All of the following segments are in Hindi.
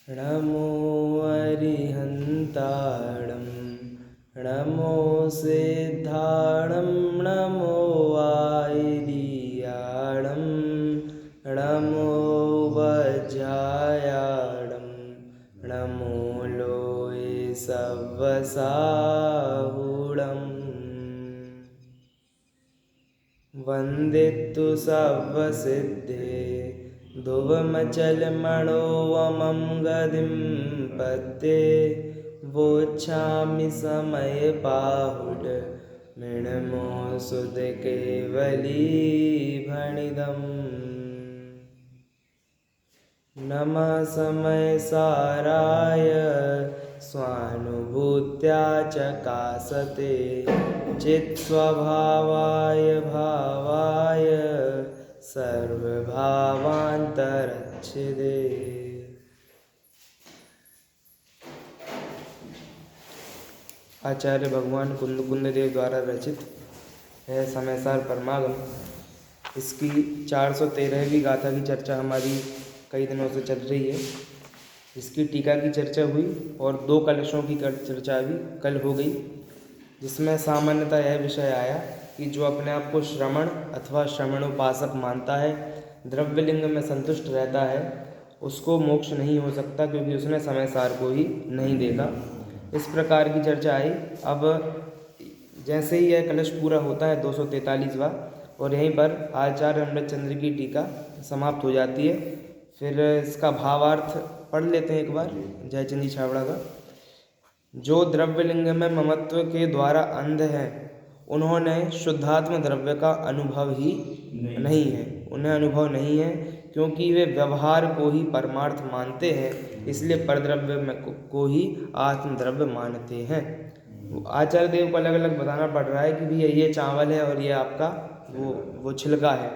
नमो अरिहन्ताणं नमो सिद्धाणं नमो आयर्याणं नमो वज्रायाणं नमो लोये सव्वसाहुणम् वन्दितु सव्वसिद्धे ध्रुवमचलमणोवमं गतिं पद्ये वोच्छामि समयबाहुड मृण्मो सुधकेवलीभणिदम् नमः समयसाराय स्वानुभूत्या चकासते चित्स्वभावाय भावाय सर्वभावान्तरच्छिदे। आचार्य भगवान कुंद देव द्वारा रचित है समयसार परमागम। इसकी 413वीं गाथा की चर्चा हमारी कई दिनों से चल रही है। इसकी टीका की चर्चा हुई और 2 कलशों की चर्चा भी कल हो गई, जिसमें सामान्यतः यह विषय आया कि जो अपने आप को श्रमण अथवा श्रमणोपासक मानता है, द्रव्यलिंग में संतुष्ट रहता है, उसको मोक्ष नहीं हो सकता, क्योंकि उसने समयसार को ही नहीं देखा। इस प्रकार की चर्चा आई। अब जैसे ही यह कलश पूरा होता है 243वां, और यहीं पर आचार्य अमृतचंद्र की टीका समाप्त हो जाती है। फिर इसका भावार्थ पढ़ लेते हैं एक बार, जयचंद जी छाबड़ा का। जो द्रव्यलिंग में ममत्व के द्वारा अंध हैं, उन्होंने शुद्धात्म द्रव्य का अनुभव ही नहीं है, उन्हें अनुभव नहीं है, क्योंकि वे व्यवहार को ही परमार्थ मानते हैं, इसलिए परद्रव्य को ही आत्मद्रव्य मानते हैं। आचार्य देव को अलग अलग बताना पड़ रहा है कि भैया ये चावल है और ये आपका वो छिलका है।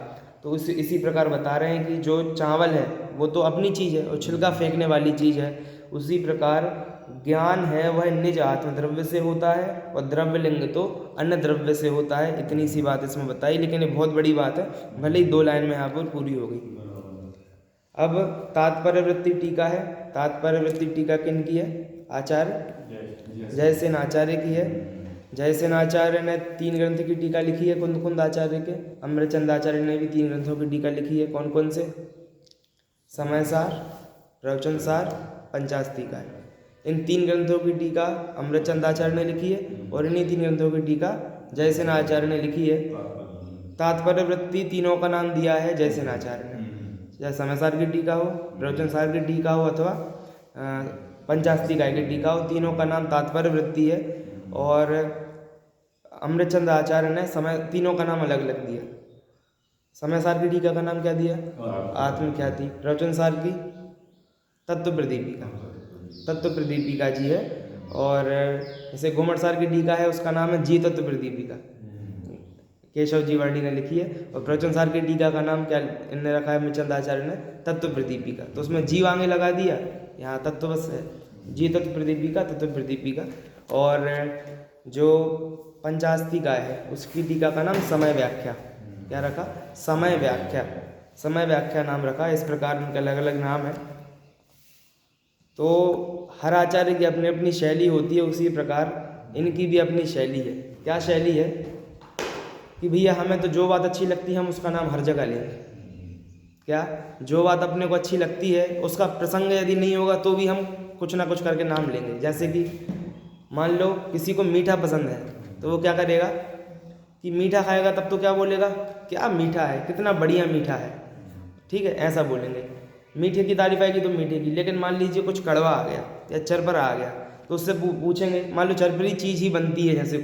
तो इसी प्रकार बता रहे हैं कि जो चावल है वो तो अपनी चीज़ है और छिलका फेंकने वाली चीज़ है। उसी प्रकार ज्ञान है वह निज आत्मद्रव्य से होता है और द्रव्यलिंग तो अन्य द्रव्य से होता है। इतनी सी बात इसमें बताई, लेकिन ये बहुत बड़ी बात है, भले ही 2 लाइन में यहाँ पर पूरी हो गई। अब तात्पर्य वृत्ति टीका है। तात्पर्य वृत्ति टीका किन की है? आचार्य जयसेन आचार्य की है। जयसेन आचार्य ने 3 ग्रंथ की टीका लिखी है कुंद आचार्य के। अमृतचंद आचार्य ने भी 3 ग्रंथों की टीका लिखी है। कौन कौन से? समयसार, प्रवचनसार, पंचास्तिका है। इन 3 ग्रंथों की टीका अमृतचंद आचार्य ने लिखी है और इन्हीं 3 ग्रंथों की टीका जयसेन आचार्य ने लिखी है। तात्पर्य वृत्ति तीनों का नाम दिया है जयसेन आचार्य ने, चाहे समयसार की टीका हो, प्रवचनसार की टीका हो अथवा पंचास्तिका की टीका हो, तीनों का नाम तात्पर्य वृत्ति है। और अमृतचंद आचार्य ने तीनों का नाम अलग अलग दिया। समयसार की टीका का नाम क्या दिया? आत्मख्याति। प्रवचनसार की तत्व प्रदीपिका जी है। और जैसे घुमटसार की टीका है, उसका नाम है जी तत्व प्रदीपिका, केशव जी वर्णी ने लिखी है। और प्रवचनसार की टीका का नाम क्या इनने रखा है? अमृतचंद आचार्य ने तत्व प्रदीपिका। तो उसमें जीव आगे लगा दिया, यहाँ तत्व बस है, जी तत्व प्रदीपिका। और जो पंचास्तिका है उसकी टीका का नाम समय व्याख्या। क्या रखा? समय व्याख्या नाम रखा। इस प्रकार उनके अलग अलग नाम है। तो हर आचार्य की अपनी अपनी शैली होती है, उसी प्रकार इनकी भी अपनी शैली है। क्या शैली है? कि भैया हमें तो जो बात अच्छी लगती है हम उसका नाम हर जगह लेंगे। क्या? जो बात अपने को अच्छी लगती है उसका प्रसंग यदि नहीं होगा तो भी हम कुछ ना कुछ करके नाम लेंगे। जैसे कि मान लो किसी को मीठा पसंद है, तो वो क्या करेगा कि मीठा खाएगा, तब तो क्या बोलेगा? क्या मीठा है, कितना बढ़िया मीठा है, ठीक है, ऐसा बोलेंगे। मीठे की तारीफ आएगी तो मीठे की। लेकिन मान लीजिए कुछ कड़वा आ गया या चरपरा आ गया, तो उससे पूछेंगे, मान लो चरपरी चीज़ ही बनती है, जैसे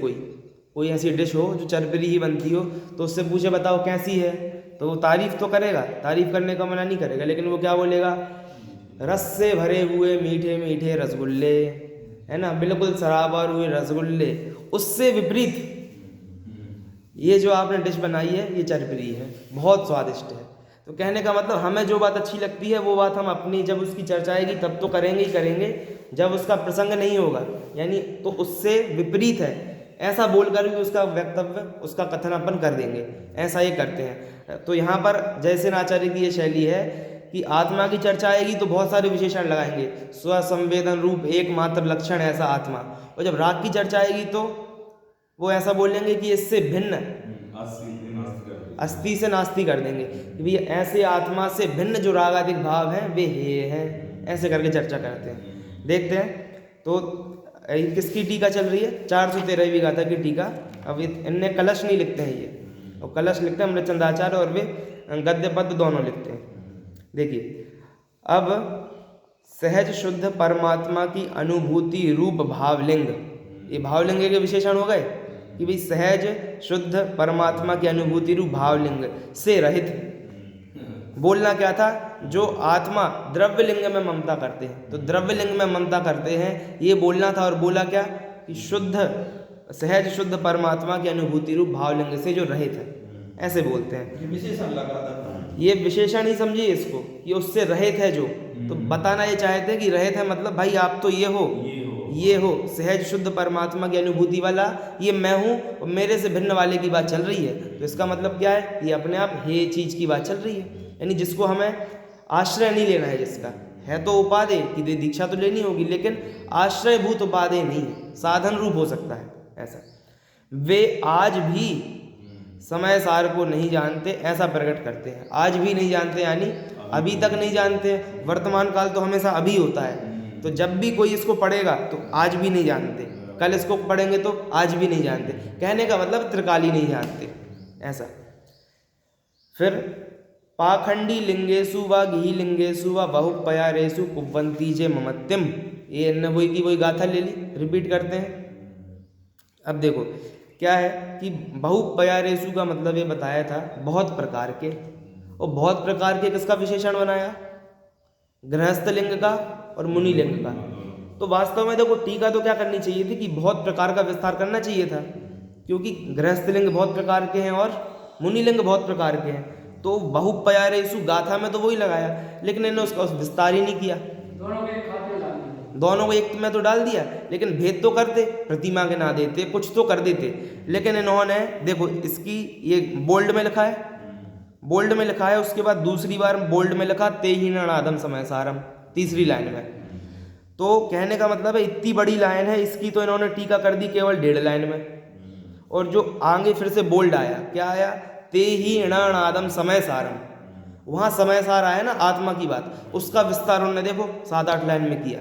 कोई ऐसी डिश हो जो चरपरी ही बनती हो, तो उससे पूछे बताओ कैसी है, तो वो तारीफ़ तो करेगा, तारीफ़ करने का मना नहीं करेगा, लेकिन वो क्या बोलेगा? रस से भरे हुए मीठे मीठे रसगुल्ले, है ना, बिल्कुल सराबार हुए रसगुल्ले। उससे विपरीत ये जो आपने डिश बनाई है ये चरपरी है, बहुत स्वादिष्ट है। तो कहने का मतलब हमें जो बात अच्छी लगती है वो बात हम अपनी जब उसकी चर्चा आएगी तब तो करेंगे ही करेंगे, जब उसका प्रसंग नहीं होगा यानी तो उससे विपरीत है ऐसा बोलकर भी उसका वक्तव्य, उसका कथन अपन कर देंगे। ऐसा ही करते हैं। तो यहाँ पर जयसेन आचार्य की ये शैली है कि आत्मा की चर्चा आएगी तो बहुत सारे विशेषण लगाएंगे, स्वसंवेदन रूप एकमात्र लक्षण ऐसा आत्मा। और जब राग की चर्चा आएगी तो वो ऐसा बोलेंगे कि इससे भिन्न, अस्थि से नास्ति कर देंगे कि भैया ऐसे आत्मा से भिन्न जो रागादिक भाव हैं वे हे हैं, ऐसे करके चर्चा करते हैं। देखते हैं तो किसकी टीका चल रही है, 413वीं गाथा की टीका। अब इनने कलश नहीं लिखते हैं ये, और कलश लिखते हैं अमृतचंदाचार्य, और वे गद्य पद्य दोनों लिखते हैं। देखिए अब सहज शुद्ध परमात्मा की अनुभूति रूप भावलिंग, ये भावलिंग के विशेषण हो गए कि भाई सहज शुद्ध परमात्मा की अनुभूति रूप भावलिंग से रहित। बोलना क्या था, जो आत्मा द्रव्य लिंग में ममता करते हैं, तो द्रव्य लिंग में ममता करते हैं ये बोलना था। और बोला क्या कि शुद्ध सहज शुद्ध परमात्मा की अनुभूति रूप भावलिंग से जो रहित है, ऐसे बोलते हैं। ये विशेषण लग रहा था, ये विशेषण ही समझिए इसको, ये उससे रहित है जो, तो बताना ये चाहते हैं कि रहित है मतलब भाई आप तो ये हो सहज शुद्ध परमात्मा की अनुभूति वाला, ये मैं हूँ, और मेरे से भिन्न वाले की बात चल रही है। तो इसका मतलब क्या है, ये अपने आप हे चीज़ की बात चल रही है, यानी जिसको हमें आश्रय नहीं लेना है, जिसका है तो उपादेय कि दीक्षा तो लेनी होगी, लेकिन आश्रयभूत उपादेय नहीं है, साधन रूप हो सकता है ऐसा। वे आज भी समय सार को नहीं जानते, ऐसा प्रकट करते हैं। आज भी नहीं जानते यानी अभी तक नहीं जानते, वर्तमान काल तो हमेशा अभी होता है, तो जब भी कोई इसको पढ़ेगा तो आज भी नहीं जानते, कल इसको पढ़ेंगे तो आज भी नहीं जानते। कहने का मतलब त्रिकाली नहीं जानते ऐसा। फिर पाखंडी लिंगेशु व घी लिंगेशु व बहुपयारेशु कुवंती जे ममत्यम, ये इन्होंने वही की वही गाथा ले ली, रिपीट करते हैं। अब देखो क्या है कि बहुपयारेशु का मतलब ये बताया था बहुत प्रकार के, और बहुत प्रकार के किसका विशेषण बनाया, गृहस्थ लिंग का और मुनि लिंग का। तो वास्तव में देखो टीका तो क्या करनी चाहिए थी कि बहुत प्रकार का विस्तार करना चाहिए था, क्योंकि गृहस्थ लिंग बहुत प्रकार के हैं और मुनि लिंग बहुत प्रकार के हैं। तो बहुपयारेशु गाथा में तो वही लगाया, लेकिन इन्होंने उसका विस्तार ही नहीं किया। दोनों को एक में तो डाल दिया, लेकिन भेद तो करते, प्रतिमा के ना देते, कुछ तो कर देते। लेकिन इन्होंने देखो इसकी ये बोल्ड में लिखा है, बोल्ड में लिखा है, उसके बाद दूसरी बार बोल्ड में लिखा ते ही नादम समय सारम, तीसरी लाइन में। तो कहने का मतलब है इतनी बड़ी लाइन है, इसकी तो इन्होंने टीका कर दी केवल 1.5 लाइन में। और जो आगे फिर से बोल्ड आया, क्या आया, ते ही नादम समय सारम, वहाँ समय सार आया ना आत्मा की बात, उसका विस्तार उन्होंने देखो 7-8 लाइन में किया।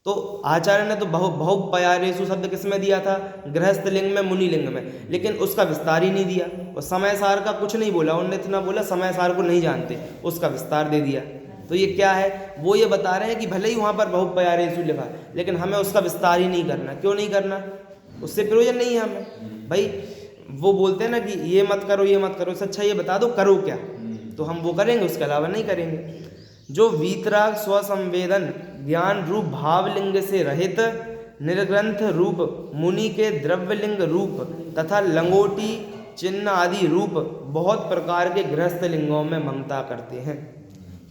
तो आचार्य ने तो बहुपयारेशु शब्द किस में दिया था, गृहस्थ लिंग में, मुनि लिंग में, लेकिन उसका विस्तार ही नहीं दिया। और समय सार का कुछ नहीं बोला उन्होंने, इतना बोला समय सार को नहीं जानते, उसका विस्तार दे दिया। तो ये क्या है, वो ये बता रहे हैं कि भले ही वहाँ पर बहुपयारेशु लिखा, लेकिन हमें उसका विस्तार ही नहीं करना। क्यों नहीं करना, उससे प्रयोजन नहीं है हमें। भाई वो बोलते हैं ना कि ये मत करो ये मत करो, अच्छा ये बता दो करो क्या, तो हम वो करेंगे, उसके अलावा नहीं करेंगे। जो वीतराग स्वसंवेदन ज्ञान रूप भावलिंग से रहित निर्ग्रंथ रूप मुनि के द्रव्यलिंग रूप तथा लंगोटी चिन्ह आदि रूप बहुत प्रकार के गृहस्थ लिंगों में ममता करते हैं।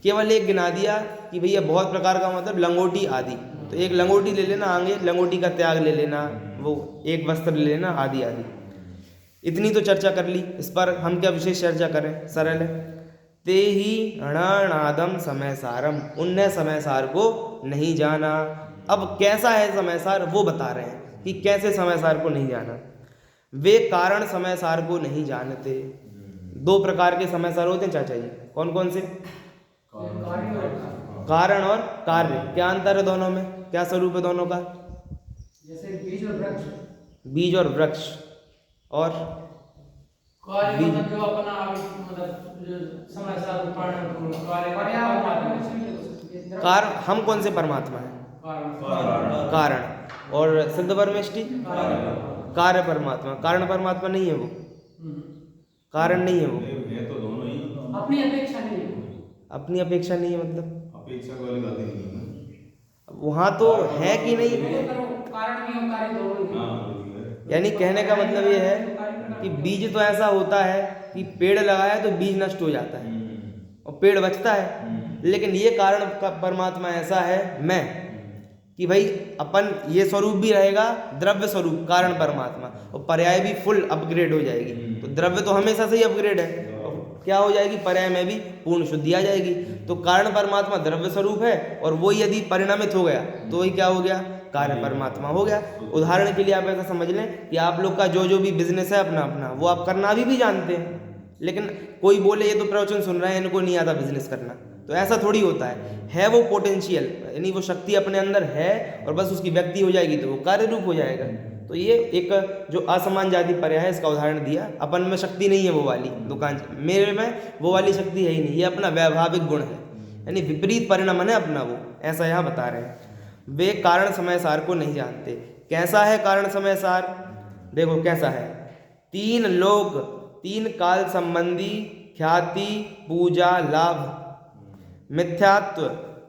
केवल एक गिना दिया कि भैया बहुत प्रकार का मतलब लंगोटी आदि, तो एक लंगोटी ले लेना, आगे लंगोटी का त्याग ले लेना, वो एक वस्त्र ले लेना, आदि आदि। इतनी तो चर्चा कर ली, इस पर हम क्या विशेष चर्चा करें, सरल है। ते ही अणानादम समय सारम, उनने समय सार को नहीं जाना। अब कैसा है समय सार वो बता रहे हैं कि कैसे समय सार को नहीं जाना। वे कारण समय सार को नहीं जानते। 2 प्रकार के समय सार होते हैं चाचा जी, कौन कौन से, कारण और कार्य। क्या अंतर है दोनों में, क्या स्वरूप है दोनों का, जैसे बीज और वृक्ष और कार्य मतलब जो अपना समय सार कारण, हम कौन से परमात्मा है, कारण। और सिद्ध परमेष्टि कार्य परमात्मा, कारण परमात्मा नहीं है वो, कारण नहीं है वो, तो दोनों ही अपनी अपेक्षा नहीं है, अपनी अपेक्षा नहीं है मतलब अपेक्षा वाली बात ही नहीं है। वहाँ तो है कि नहीं, कारण भी और कार्य दोनों ही। यानी कहने का मतलब ये है कि बीज तो ऐसा होता है कि पेड़ लगाया तो बीज नष्ट हो जाता है और पेड़ बचता है, लेकिन ये कारण का परमात्मा ऐसा है मैं कि भाई अपन ये स्वरूप भी रहेगा द्रव्य स्वरूप कारण परमात्मा, और पर्याय भी फुल अपग्रेड हो जाएगी। तो द्रव्य तो हमेशा से ही अपग्रेड है, क्या हो जाएगी, पर्याय में भी पूर्ण शुद्धि आ जाएगी। तो कारण परमात्मा द्रव्य स्वरूप है और वो यदि परिणामित हो गया तो वही क्या हो गया, कार्य परमात्मा हो गया। उदाहरण के लिए आप ऐसा समझ लें कि आप लोग का जो भी बिजनेस है अपना अपना, वो आप करना अभी भी जानते हैं, लेकिन कोई बोले ये तो प्रवचन सुन रहे हैं, इनको नहीं आता बिजनेस करना, तो ऐसा थोड़ी होता है वो पोटेंशियल, यानी वो शक्ति अपने अंदर है और बस उसकी व्यक्ति हो जाएगी तो वो कार्य रूप हो जाएगा। तो ये एक जो असमान जाति पर्याय है इसका उदाहरण दिया। अपन में शक्ति नहीं है वो वाली, दुकान मेरे में वो वाली शक्ति है ही नहीं, ये अपना वैभाविक गुण है, यानी विपरीत परिणाम है अपना वो, ऐसा यहाँ बता रहे हैं। वे कारण समय सार को नहीं जानते। कैसा है कारण समय सार, देखो कैसा है, 3 लोक 3 काल संबंधी ख्याति पूजा लाभ मिथ्यात्व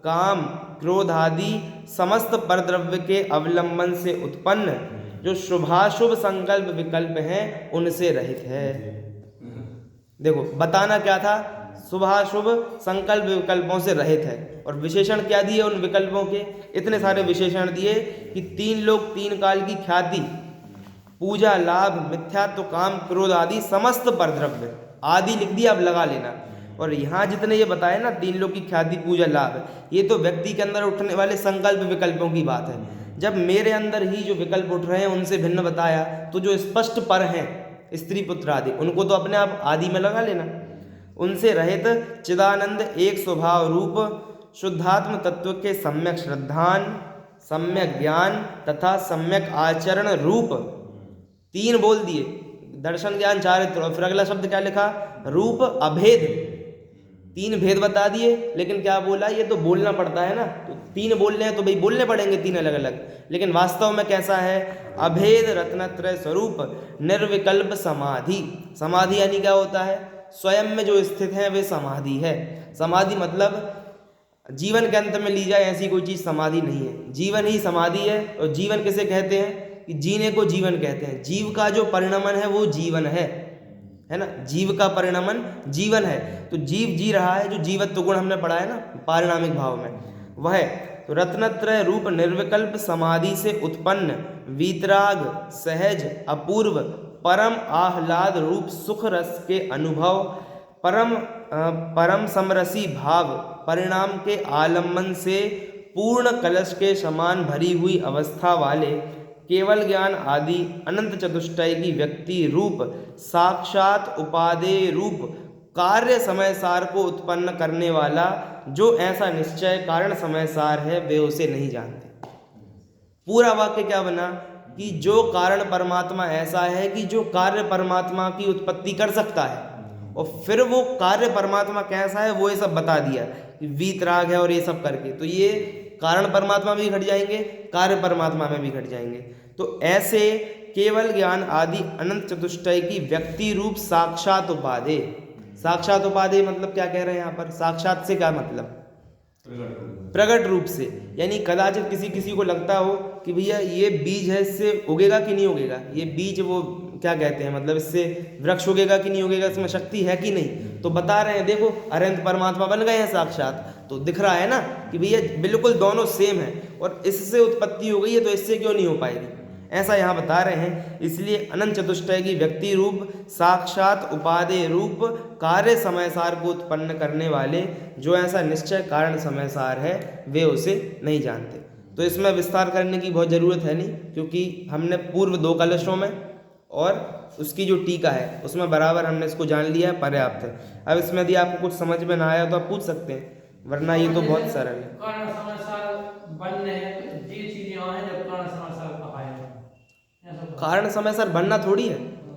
काम क्रोध आदि समस्त परद्रव्य के अवलंबन से उत्पन्न जो शुभाशुभ संकल्प विकल्प हैं उनसे रहित है। देखो बताना क्या था, शुभाशुभ संकल्प विकल्पों से रहित है, और विशेषण क्या दिए उन विकल्पों के, इतने सारे विशेषण दिए कि 3 लोक 3 काल की ख्याति पूजा लाभ मिथ्यात्व काम क्रोध आदि समस्त परद्रव्य, आदि लिख दिया, अब लगा लेना। और यहाँ जितने ये बताए ना 3 लोक की ख्याति पूजा लाभ, ये तो व्यक्ति के अंदर उठने वाले संकल्प विकल्पों की बात है। जब मेरे अंदर ही जो विकल्प उठ रहे हैं उनसे भिन्न बताया, तो जो स्पष्ट पर हैं स्त्री पुत्र आदि, उनको तो अपने आप आदि में लगा लेना। उनसे रहित चिदानंद एक स्वभाव रूप शुद्धात्म तत्व के सम्यक श्रद्धान सम्यक ज्ञान तथा सम्यक आचरण रूप 3 बोल दिए, दर्शन ज्ञान चारित्र, और फिर अगला शब्द क्या लिखा, रूप अभेद, 3 भेद बता दिए। लेकिन क्या बोला, ये तो बोलना पड़ता है ना, तो 3 बोलने हैं तो भाई बोलने पड़ेंगे 3 अलग अलग, लेकिन वास्तव में कैसा है, अभेद रत्नत्रय स्वरूप निर्विकल्प समाधि। समाधि यानी क्या होता है, स्वयं में जो स्थित है वे समाधि है। समाधि मतलब जीवन के अंत में ली जाए ऐसी कोई चीज़ समाधि नहीं है, जीवन ही समाधि है। और जीवन किसे कहते हैं, कि जीने को जीवन कहते हैं। जीव का जो परिणमन है वो जीवन है ना, जीव का परिणमन जीवन है। तो जीव जी रहा है, जो जीवत्व गुण हमने पढ़ा है ना पारिणामिक भाव में, वह है। तो रत्नत्रय रूप निर्विकल्प समाधि से उत्पन्न वीतराग सहज अपूर्व परम आह्लाद रूप सुख रस के अनुभव परम समरसी भाव परिणाम के आलम्बन से पूर्ण कलश के समान भरी हुई अवस्था वाले केवल ज्ञान आदि अनंत चतुष्टय की व्यक्ति रूप साक्षात उपादेय रूप कार्य समय सार को उत्पन्न करने वाला जो ऐसा निश्चय कारण समय सार है, वे उसे नहीं जानते। पूरा वाक्य क्या बना, कि जो कारण परमात्मा ऐसा है कि जो कार्य परमात्मा की उत्पत्ति कर सकता है, और फिर वो कार्य परमात्मा कैसा है वो ये सब बता दिया, कि वीतराग है और ये सब करके, तो ये कारण परमात्मा में भी घट जाएंगे, कार्य परमात्मा में भी घट जाएंगे। तो ऐसे केवल ज्ञान आदि अनंत चतुष्टय की व्यक्ति रूप साक्षात उपाधेय। साक्षात उपाधेय मतलब क्या कह रहे हैं यहाँ पर, साक्षात से क्या मतलब, प्रकट रूप से। यानी कदाचित किसी को लगता हो कि भैया ये बीज है, इससे उगेगा कि नहीं उगेगा, ये बीज वो क्या कहते हैं, मतलब इससे वृक्ष उगेगा कि नहीं उगेगा, इसमें शक्ति है कि नहीं। तो बता रहे हैं देखो अनंत परमात्मा बन गए हैं साक्षात, तो दिख रहा है ना कि भैया बिल्कुल दोनों सेम है, और इससे उत्पत्ति हो गई है तो इससे क्यों नहीं हो पाएगी, ऐसा यहाँ बता रहे हैं। इसलिए अनंत चतुष्टय की व्यक्ति रूप साक्षात उपादेय रूप कार्य समय सार को उत्पन्न करने वाले जो ऐसा निश्चय कारण समय सार है, वे उसे नहीं जानते। तो इसमें विस्तार करने की बहुत ज़रूरत है नहीं, क्योंकि हमने पूर्व 2 कलशों में और उसकी जो टीका है उसमें बराबर हमने इसको जान लिया है, पर्याप्त है। अब इसमें यदि आपको कुछ समझ में ना आया तो आप पूछ सकते हैं, वरना ये तो बहुत सरल है। कारण समय सार बनने ये चीजें हैं जब कारण समय सार कहा है, कारण समय सार बनना थोड़ी है,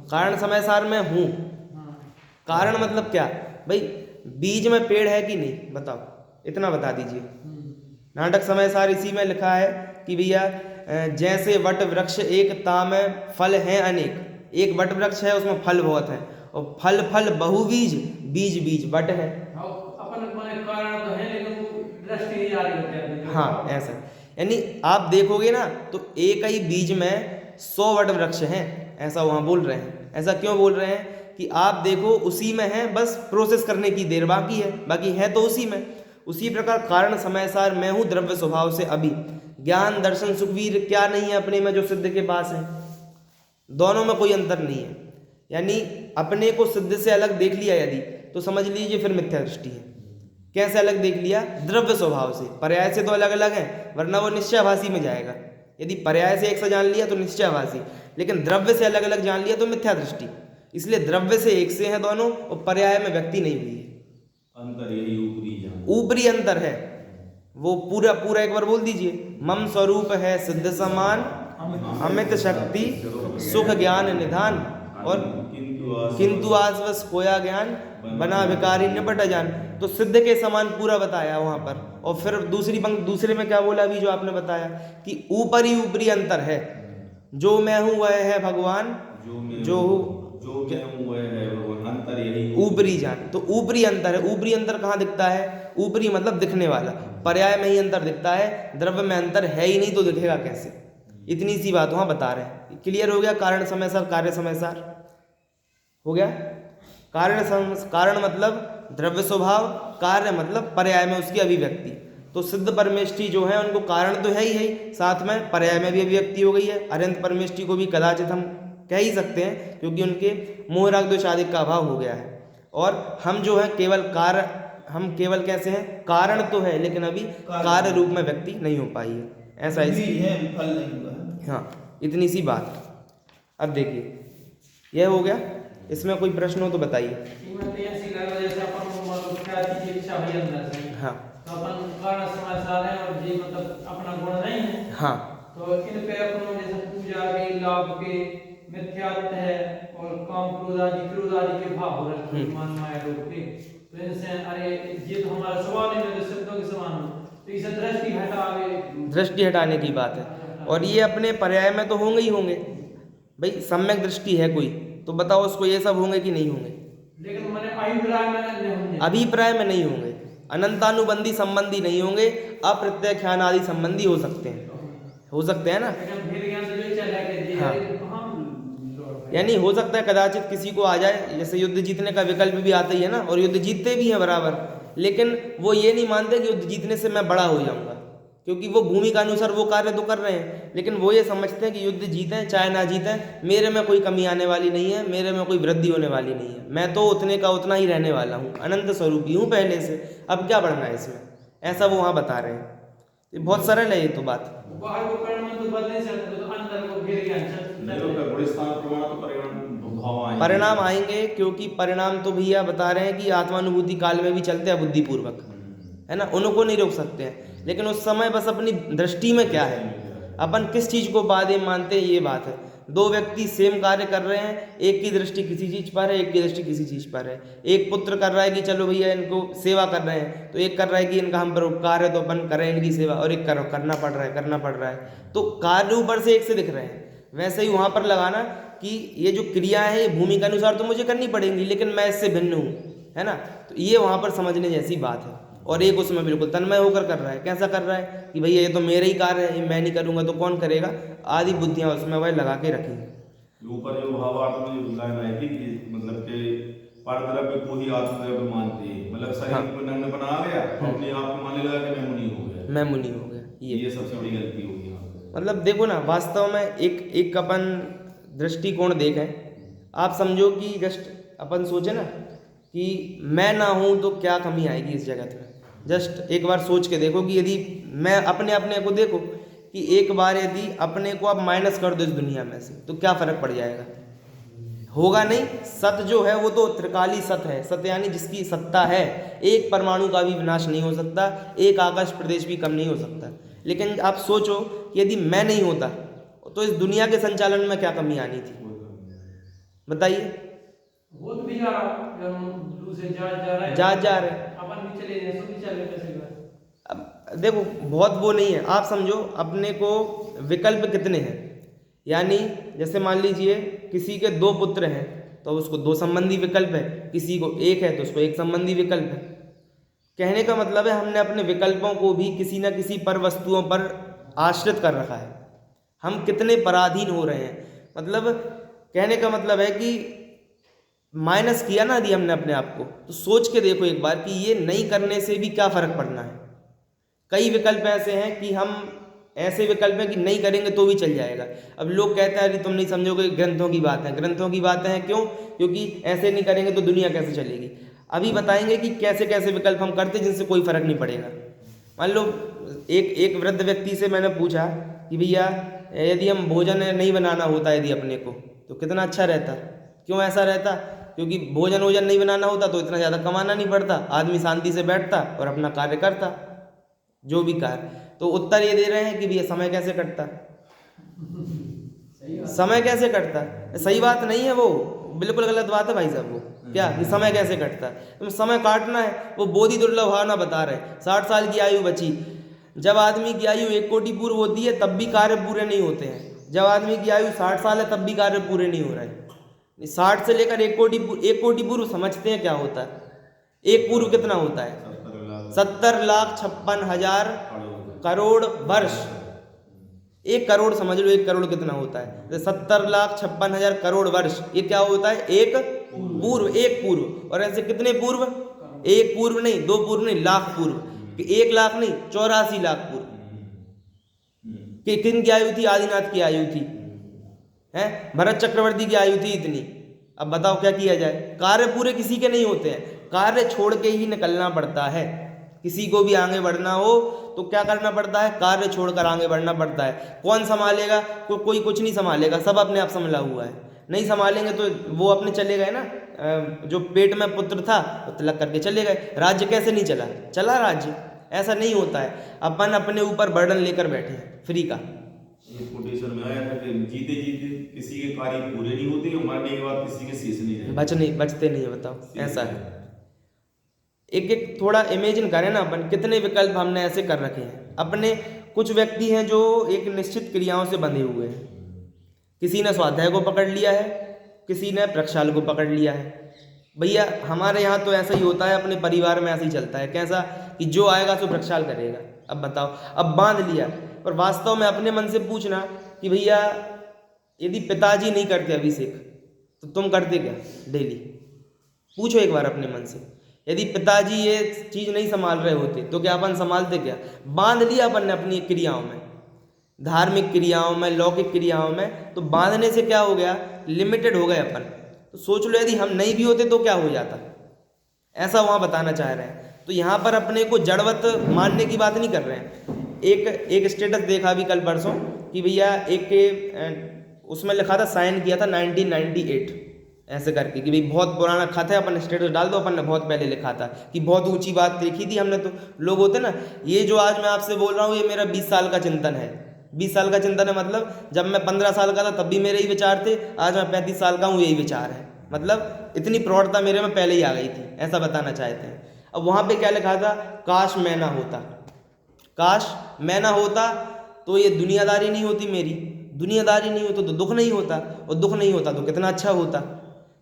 कारण समय सार में हूँ। कारण मतलब क्या भाई, बीज में पेड़ है कि नहीं बताओ, इतना बता दीजिए। नाटक समय सार इसी में लिखा है कि भैया जैसे वट वृक्ष एक तामें फल हैं अनेक, एक वट वृक्ष है उसमें फल बहुत है, और फल फल बहुबीज बीज बीज वट है। अपन कारण तो है लेकिन वो दृष्टि नहीं आ रही है। हाँ ऐसा, यानी आप देखोगे ना तो एक ही बीज में 100 वट वृक्ष हैं, ऐसा वहाँ बोल रहे हैं। ऐसा क्यों बोल रहे हैं कि आप देखो उसी में है, बस प्रोसेस करने की देर बाकी है, बाकी है तो उसी में। उसी प्रकार कारण समय सार मैं हूँ द्रव्य स्वभाव से अभी, ज्ञान दर्शन सुखवीर क्या नहीं है अपने में जो सिद्ध के पास है, दोनों में कोई अंतर नहीं है। यानी अपने को सिद्ध से अलग देख लिया यदि, तो समझ लीजिए फिर मिथ्या दृष्टि है। कैसे अलग देख लिया? द्रव्य स्वभाव से। पर्याय से तो अलग अलग है, वरना वो निश्चयाभासी में जाएगा। यदि पर्याय से एक से जान लिया तो निश्चयाभासी, लेकिन द्रव्य से अलग अलग जान लिया तो मिथ्या दृष्टि। इसलिए द्रव्य से एक से हैं दोनों, और पर्याय में व्यक्ति नहीं हुई है। अंतर यही ऊपरी जान, ऊपरी अंतर है वो। पूरा पूरा एक बार बोल दीजिए। मम स्वरूप है सिद्ध समान, अमित शक्ति सुख ज्ञान निधान, और किंतु आसवस खोया ज्ञान, बना भिखारी निपट जान। तो सिद्ध के समान पूरा बताया वहां पर। और फिर दूसरे में क्या बोला अभी जो आपने बताया कि ऊपरी ऊपरी अंतर है। जो मैं हूं वह है भगवान, जो मैं हूं वह है भगवान, अंतर यही ऊपरी जान। तो ऊपरी अंतर है। ऊपरी अंतर कहाँ दिखता है? ऊपरी मतलब दिखने वाला। पर्याय में ही अंतर दिखता है, द्रव्य में अंतर है ही नहीं, तो दिखेगा कैसे? इतनी सी बात वहां बता रहे हैं। क्लियर हो गया? कारण समय सार, कार्य समय सार हो गया। कारण मतलब द्रव्य स्वभाव, कार्य मतलब पर्याय में उसकी अभिव्यक्ति। तो सिद्ध परमेष्ठी जो है उनको कारण तो है ही, साथ में पर्याय में भी अभिव्यक्ति हो गई है। अरंत परमेष्ठी को भी कदाचित हम कह ही सकते हैं, क्योंकि उनके मोह राग द्वेष आदि का अभाव हो गया है। और हम जो है हम केवल कैसे हैं? कारण तो है, लेकिन अभी कार्य रूप में व्यक्ति नहीं हो पाई है। ऐसा इसकी है, फल नहीं हुआ है। हाँ, इतनी सी बात। अब देखिए, यह हो गया। इसमें कोई प्रश्न हो तो बताइए। कीमत ऐसी लगा जैसे अपन को मान लो क्या चीज की इच्छा हुई अंदर से, हाँ तो अपन कारण समझदार है और ये मतलब अपना गुण नहीं है, हाँ तो इन पे अपनों जैसे पूजा के लाभ के मिथ्यात्व है और काम क्रोध आदि के भाव हो रखे हैं मान माया लोग के। तो इनसे अरे ये तो हमारा सवाल है, जो सिद्धों के समान हो, तो इसे दृष्टि हटाने की बात है। और ये अपने पर्याय में तो होंगे ही होंगे भाई। सम्यक दृष्टि है कोई तो बताओ उसको ये सब होंगे कि नहीं होंगे? लेकिन मैंने अभिप्राय में नहीं होंगे, अनंतानुबंधी संबंधी नहीं होंगे, अप्रत्यक्षान आदि संबंधी हो सकते हैं ना। हाँ, यानी हो सकता है कदाचित किसी को आ जाए, जैसे युद्ध जीतने का विकल्प भी आता ही है ना, और युद्ध जीतते भी हैं बराबर, लेकिन वो ये नहीं मानते कि युद्ध जीतने से मैं बड़ा हो जाऊंगा, क्योंकि वो भूमि का अनुसार वो कार्य तो कर रहे हैं, लेकिन वो ये समझते हैं कि युद्ध जीतें चाहे ना जीतें, मेरे में कोई कमी आने वाली नहीं है, मेरे में कोई वृद्धि होने वाली नहीं है, मैं तो उतने का उतना ही रहने वाला हूँ, अनंत स्वरूपी हूँ पहले से, अब क्या बढ़ना है इसमें। ऐसा वो वहाँ बता रहे हैं। ये बहुत सरल है ये तो बात। परिणाम आएंगे, क्योंकि परिणाम तो भैया बता रहे हैं कि आत्मानुभूति काल में भी चलते हैं बुद्धिपूर्वक, है ना, उनको नहीं रोक सकते हैं। लेकिन उस समय बस अपनी दृष्टि में क्या है, अपन किस चीज को बादे मानते हैं, ये बात है। दो व्यक्ति सेम कार्य कर रहे हैं, एक की दृष्टि किसी चीज पर है, एक की दृष्टि किसी चीज पर है। एक पुत्र कर रहा है कि चलो भैया इनको सेवा कर रहे हैं, तो एक कर रहा है कि इनका हम पर उपकार है तो अपन करें इनकी सेवा, और एक करना पड़ रहा है। तो कार्य ऊपर से एक से दिख रहे हैं। वैसे ही वहां पर लगाना कि ये जो क्रिया है ये भूमि के अनुसार तो मुझे करनी पड़ेंगी, लेकिन मैं इससे भिन्न हूँ, है ना। तो ये वहां पर समझने जैसी बात है। और एक उसमें बिल्कुल तन्मय होकर कर रहा है। कैसा कर रहा है कि भैया ये तो मेरे ही कार्य है, मैं नहीं करूंगा तो कौन करेगा, आदि बुद्धियां उसमें वह लगा के रखी। ऊपर जो भावार्थ में जो लाइन आई थी कि मतलब के परद्रव्य को ही आत्मद्रव्य मानते हैं, मतलब शरीर को नग्न बना गया, अपने आप को मानने लगा कि मैं मुनि हो गया। ये सबसे बड़ी गलती होगी। मतलब देखो ना, वास्तव में एक अपन दृष्टिकोण देखें, आप समझो कि जस्ट अपन सोचे ना कि मैं ना हूं तो क्या कमी आएगी इस जगत में। जस्ट एक बार सोच के देखो कि यदि मैं अपने को देखो कि एक बार यदि अपने को आप माइनस कर दो इस दुनिया में से, तो क्या फर्क पड़ जाएगा? होगा नहीं। सत जो है वो तो त्रिकाली सत है। सत यानी जिसकी सत्ता है, एक परमाणु का भी विनाश नहीं हो सकता, एक आकाश प्रदेश भी कम नहीं हो सकता। लेकिन आप सोचो कि यदि मैं नहीं होता तो इस दुनिया के संचालन में क्या कमी आनी थी, बताइए। वो तो भी जा रहे अपन भी चले जाए, सब भी चले कैसे कर। अब देखो बहुत वो नहीं है, आप समझो अपने को विकल्प कितने हैं। यानी जैसे मान लीजिए किसी के 2 पुत्र हैं तो उसको 2 संबंधी विकल्प है, किसी को 1 है तो उसको 1 संबंधी विकल्प है। कहने का मतलब है हमने अपने विकल्पों को भी किसी न किसी पर वस्तुओं पर आश्रित कर रखा है। हम कितने पराधीन हो रहे हैं, मतलब कहने का मतलब है कि माइनस किया ना यदि हमने अपने आप को, तो सोच के देखो एक बार कि ये नहीं करने से भी क्या फर्क पड़ना है। कई विकल्प ऐसे हैं कि हम ऐसे विकल्प हैं कि नहीं करेंगे तो भी चल जाएगा। अब लोग कहते हैं अरे तुम नहीं समझोगे, ग्रंथों की बात है, ग्रंथों की बातें हैं क्यों? क्योंकि ऐसे नहीं करेंगे तो दुनिया कैसे चलेगी। अभी बताएंगे कि कैसे कैसे विकल्प हम करते जिनसे कोई फर्क नहीं पड़ेगा। मान लो एक वृद्ध व्यक्ति से मैंने पूछा कि भैया यदि हम भोजन नहीं बनाना होता यदि अपने को तो कितना अच्छा रहता। क्यों ऐसा रहता? क्योंकि भोजन वोजन नहीं बनाना होता तो इतना ज़्यादा कमाना नहीं पड़ता, आदमी शांति से बैठता और अपना कार्य करता, जो भी कार्य। तो उत्तर ये दे रहे हैं कि भैया समय कैसे कटता, समय कैसे कटता। सही बात नहीं है वो, बिल्कुल गलत बात है भाई साहब। वो क्या कि समय कैसे कटता है? तुम समय काटना है, वो बोधि दुर्लभ भावना बता रहे। 60 साल की आयु बची, जब आदमी की आयु 1 कोटि पूर्व होती है तब भी कार्य पूरे नहीं होते हैं। जब आदमी की आयु 60 साल है तब भी कार्य पूरे नहीं हो रहे। 60 से लेकर 1 कोटि पूर्व समझते हैं क्या होता है? 1 पूर्व कितना होता है? 70,56,000 करोड़ वर्ष। 1 करोड़ समझ लो, 1 करोड़ कितना होता है? 70,56,000 करोड़ वर्ष, ये क्या होता है? 1 पूर्व, 1 पूर्व। और ऐसे कितने पूर्व? 1 पूर्व नहीं, 2 पूर्व नहीं, लाख पूर्व। 1 लाख नहीं, 84 लाख पूर्व। कि किन की आयु थी? आदिनाथ की आयु थी, है भरत चक्रवर्ती की आयु थी इतनी। अब बताओ क्या किया जाए? कार्य पूरे किसी के नहीं होते हैं, कार्य छोड़ के ही निकलना पड़ता है। किसी को भी आगे बढ़ना हो तो क्या करना पड़ता है? कार्य छोड़कर आगे बढ़ना पड़ता है। कौन संभालेगा? कोई कुछ नहीं संभालेगा, सब अपने आप संभला हुआ है। नहीं संभालेंगे तो वो अपने चले गए ना, जो पेट में पुत्र था वो तिलक करके चले गए। राज्य कैसे नहीं चला? चला राज्य। ऐसा नहीं होता है, अपन अपने ऊपर बर्डन लेकर बैठे हैं फ्री का। ये कोटेशन में आया था कि जीते जीते किसी के कार्य पूरे नहीं होते और मरने के बाद किसी के शेष नहीं रहते, बचते नहीं है। बताओ, ऐसा है। एक थोड़ा इमेजिन करें ना अपन, कितने विकल्प हमने ऐसे कर रखे हैं अपने। कुछ व्यक्ति हैं जो एक निश्चित क्रियाओं से बंधे हुए हैं। किसी ने स्वाध्याय को पकड़ लिया है, किसी ने प्रक्षाल को पकड़ लिया है। भैया हमारे यहाँ तो ऐसा ही होता है, अपने परिवार में ऐसा ही चलता है। कैसा कि जो आएगा सो प्रक्षाल करेगा। अब बताओ, अब बांध लिया। पर वास्तव में अपने मन से पूछना कि भैया यदि पिताजी नहीं करते अभिषेक तो तुम करते क्या डेली? पूछो एक बार अपने मन से। यदि पिताजी ये चीज़ नहीं संभाल रहे होते तो क्या अपन संभालते क्या? बांध लिया अपन ने अपनी क्रियाओं में, धार्मिक क्रियाओं में, लौकिक क्रियाओं में। तो बांधने से क्या हो गया? लिमिटेड हो गए अपन। तो सोच लो यदि हम नहीं भी होते तो क्या हो जाता, ऐसा वहाँ बताना चाह रहे हैं। तो यहाँ पर अपने को जड़वत मानने की बात नहीं कर रहे हैं। एक स्टेटस देखा अभी कल परसों कि भैया एक उसमें लिखा था, साइन किया था 1998 ऐसे करके कि भाई बहुत पुराना खत है, अपन स्टेटस डाल दो। अपन ने बहुत पहले लिखा था कि बहुत ऊंची बात देखी थी हमने। तो लोग होते ना, ये जो आज मैं आपसे बोल रहा हूँ ये मेरा 20 साल का चिंतन है। 20 साल का चिंतन है मतलब जब मैं 15 साल का था तब भी मेरे ही विचार थे, आज मैं 35 साल का हूँ यही विचार है। मतलब इतनी प्रौढ़ता मेरे में पहले ही आ गई थी, ऐसा बताना चाहते हैं। अब वहाँ पे क्या लिखा था? काश मैं ना होता, काश मैं ना होता तो ये दुनियादारी नहीं होती मेरी, दुनियादारी नहीं होती तो दुख नहीं होता, और दुख नहीं होता तो कितना अच्छा होता।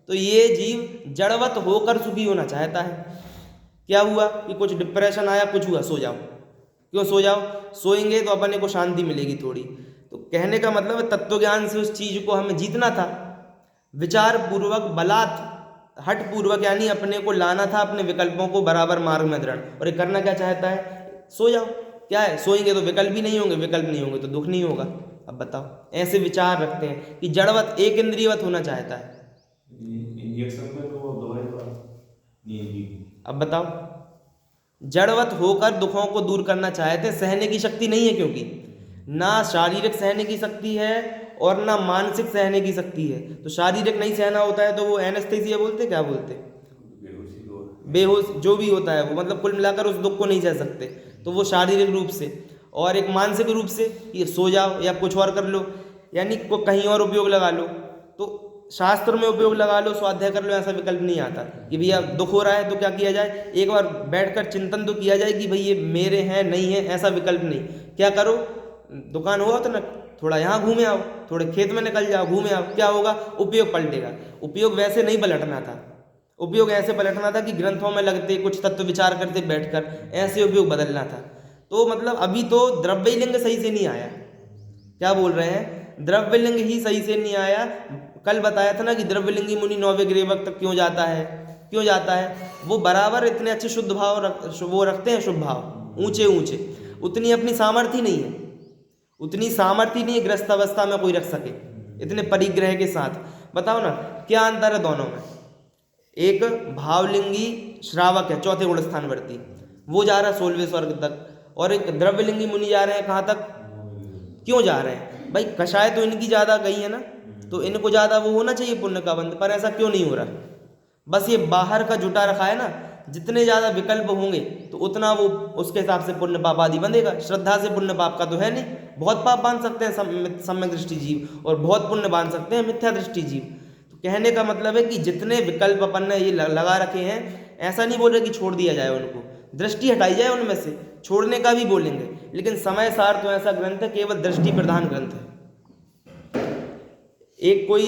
तो ये जीव जड़वत होकर सुखी होना चाहता है। क्या हुआ कि कुछ डिप्रेशन आया, कुछ हुआ, सो जाओ। क्यों सो जाओ? सोएंगे तो अपने को शांति मिलेगी थोड़ी। तो कहने का मतलब है तत्व ज्ञान से उस चीज को हमें जीतना था, विचार पूर्वक, बलात् हट पूर्वक, यानी अपने को लाना था अपने विकल्पों को बराबर मार्ग में दृढ़। और ये करना क्या चाहता है? सो जाओ। क्या है? सोएंगे तो विकल्प भी नहीं होंगे, विकल्प नहीं होंगे तो दुख नहीं होगा। अब बताओ, ऐसे विचार रखते हैं कि जड़वत, एक इंद्रियवत होना चाहता है। अब बताओ, जड़वत होकर दुखों को दूर करना चाहते हैं। सहने की शक्ति नहीं है, क्योंकि ना शारीरिक सहने की शक्ति है और ना मानसिक सहने की शक्ति है। तो शारीरिक नहीं सहना होता है तो वो एनेस्थीसिया बोलते, क्या बोलते, बेहोश जो भी होता है वो, मतलब कुल मिलाकर उस दुख को नहीं सह सकते। तो वो शारीरिक रूप से, और एक मानसिक रूप से ये सो जाओ या कुछ और कर लो, यानी को कहीं और उपयोग लगा लो। तो शास्त्र में उपयोग लगा लो, स्वाध्याय कर लो, ऐसा विकल्प नहीं आता कि भैया दुख हो रहा है तो क्या किया जाए। एक बार बैठकर चिंतन तो किया जाए कि भाई ये मेरे हैं नहीं है, ऐसा विकल्प नहीं। क्या करो, दुकान हुआ तो ना थोड़ा यहाँ घूमे आओ, थोड़े खेत में निकल जाओ, घूमे आओ। क्या होगा? उपयोग पलटेगा। उपयोग वैसे नहीं पलटना था, उपयोग ऐसे पलटना था कि ग्रंथों में लगते कुछ तत्व विचार करते बैठकर, ऐसे उपयोग बदलना था। तो मतलब अभी तो द्रव्यलिंग सही से नहीं आया। क्या बोल रहे हैं? द्रव्यलिंग ही सही से नहीं आया। कल बताया था ना कि द्रव्यलिंगी मुनि 9वें ग्रेवक तक क्यों जाता है? क्यों जाता है? वो बराबर इतने अच्छे शुद्ध भाव वो रखते हैं, शुभ भाव ऊंचे ऊंचे, उतनी अपनी सामर्थ्य नहीं है। उतनी सामर्थ्य नहीं है गृहस्थ अवस्था में कोई रख सके इतने परिग्रह के साथ। बताओ ना क्या अंतर है दोनों में। एक भावलिंगी श्रावक है चौथे गुण स्थानवर्ती, वो जा रहा है 16वें स्वर्ग तक, और एक द्रव्यलिंगी मुनि जा रहे हैं कहाँ तक? क्यों जा रहे हैं भाई? कषाय तो इनकी ज़्यादा गई है ना, तो इनको ज़्यादा वो होना चाहिए पुण्य का बंध, पर ऐसा क्यों नहीं हो रहा? बस ये बाहर का जुटा रखा है ना, जितने ज़्यादा विकल्प होंगे तो उतना वो उसके हिसाब से पुण्य पाप आदि बंधेगा। श्रद्धा से पुण्य पाप का तो है नहीं, बहुत पाप बांध सकते हैं सम्यक दृष्टि जीव और बहुत पुण्य बांध सकते हैं मिथ्या दृष्टि जीव। तो कहने का मतलब है कि जितने विकल्प अपन ने ये लगा रखे हैं, ऐसा नहीं बोल रहे कि छोड़ दिया जाए उनको, दृष्टि हटाई जाए उनमें से, छोड़ने का भी बोलेंगे, लेकिन समय सार तो ऐसा ग्रंथ है केवल दृष्टि प्रधान ग्रंथ है। एक कोई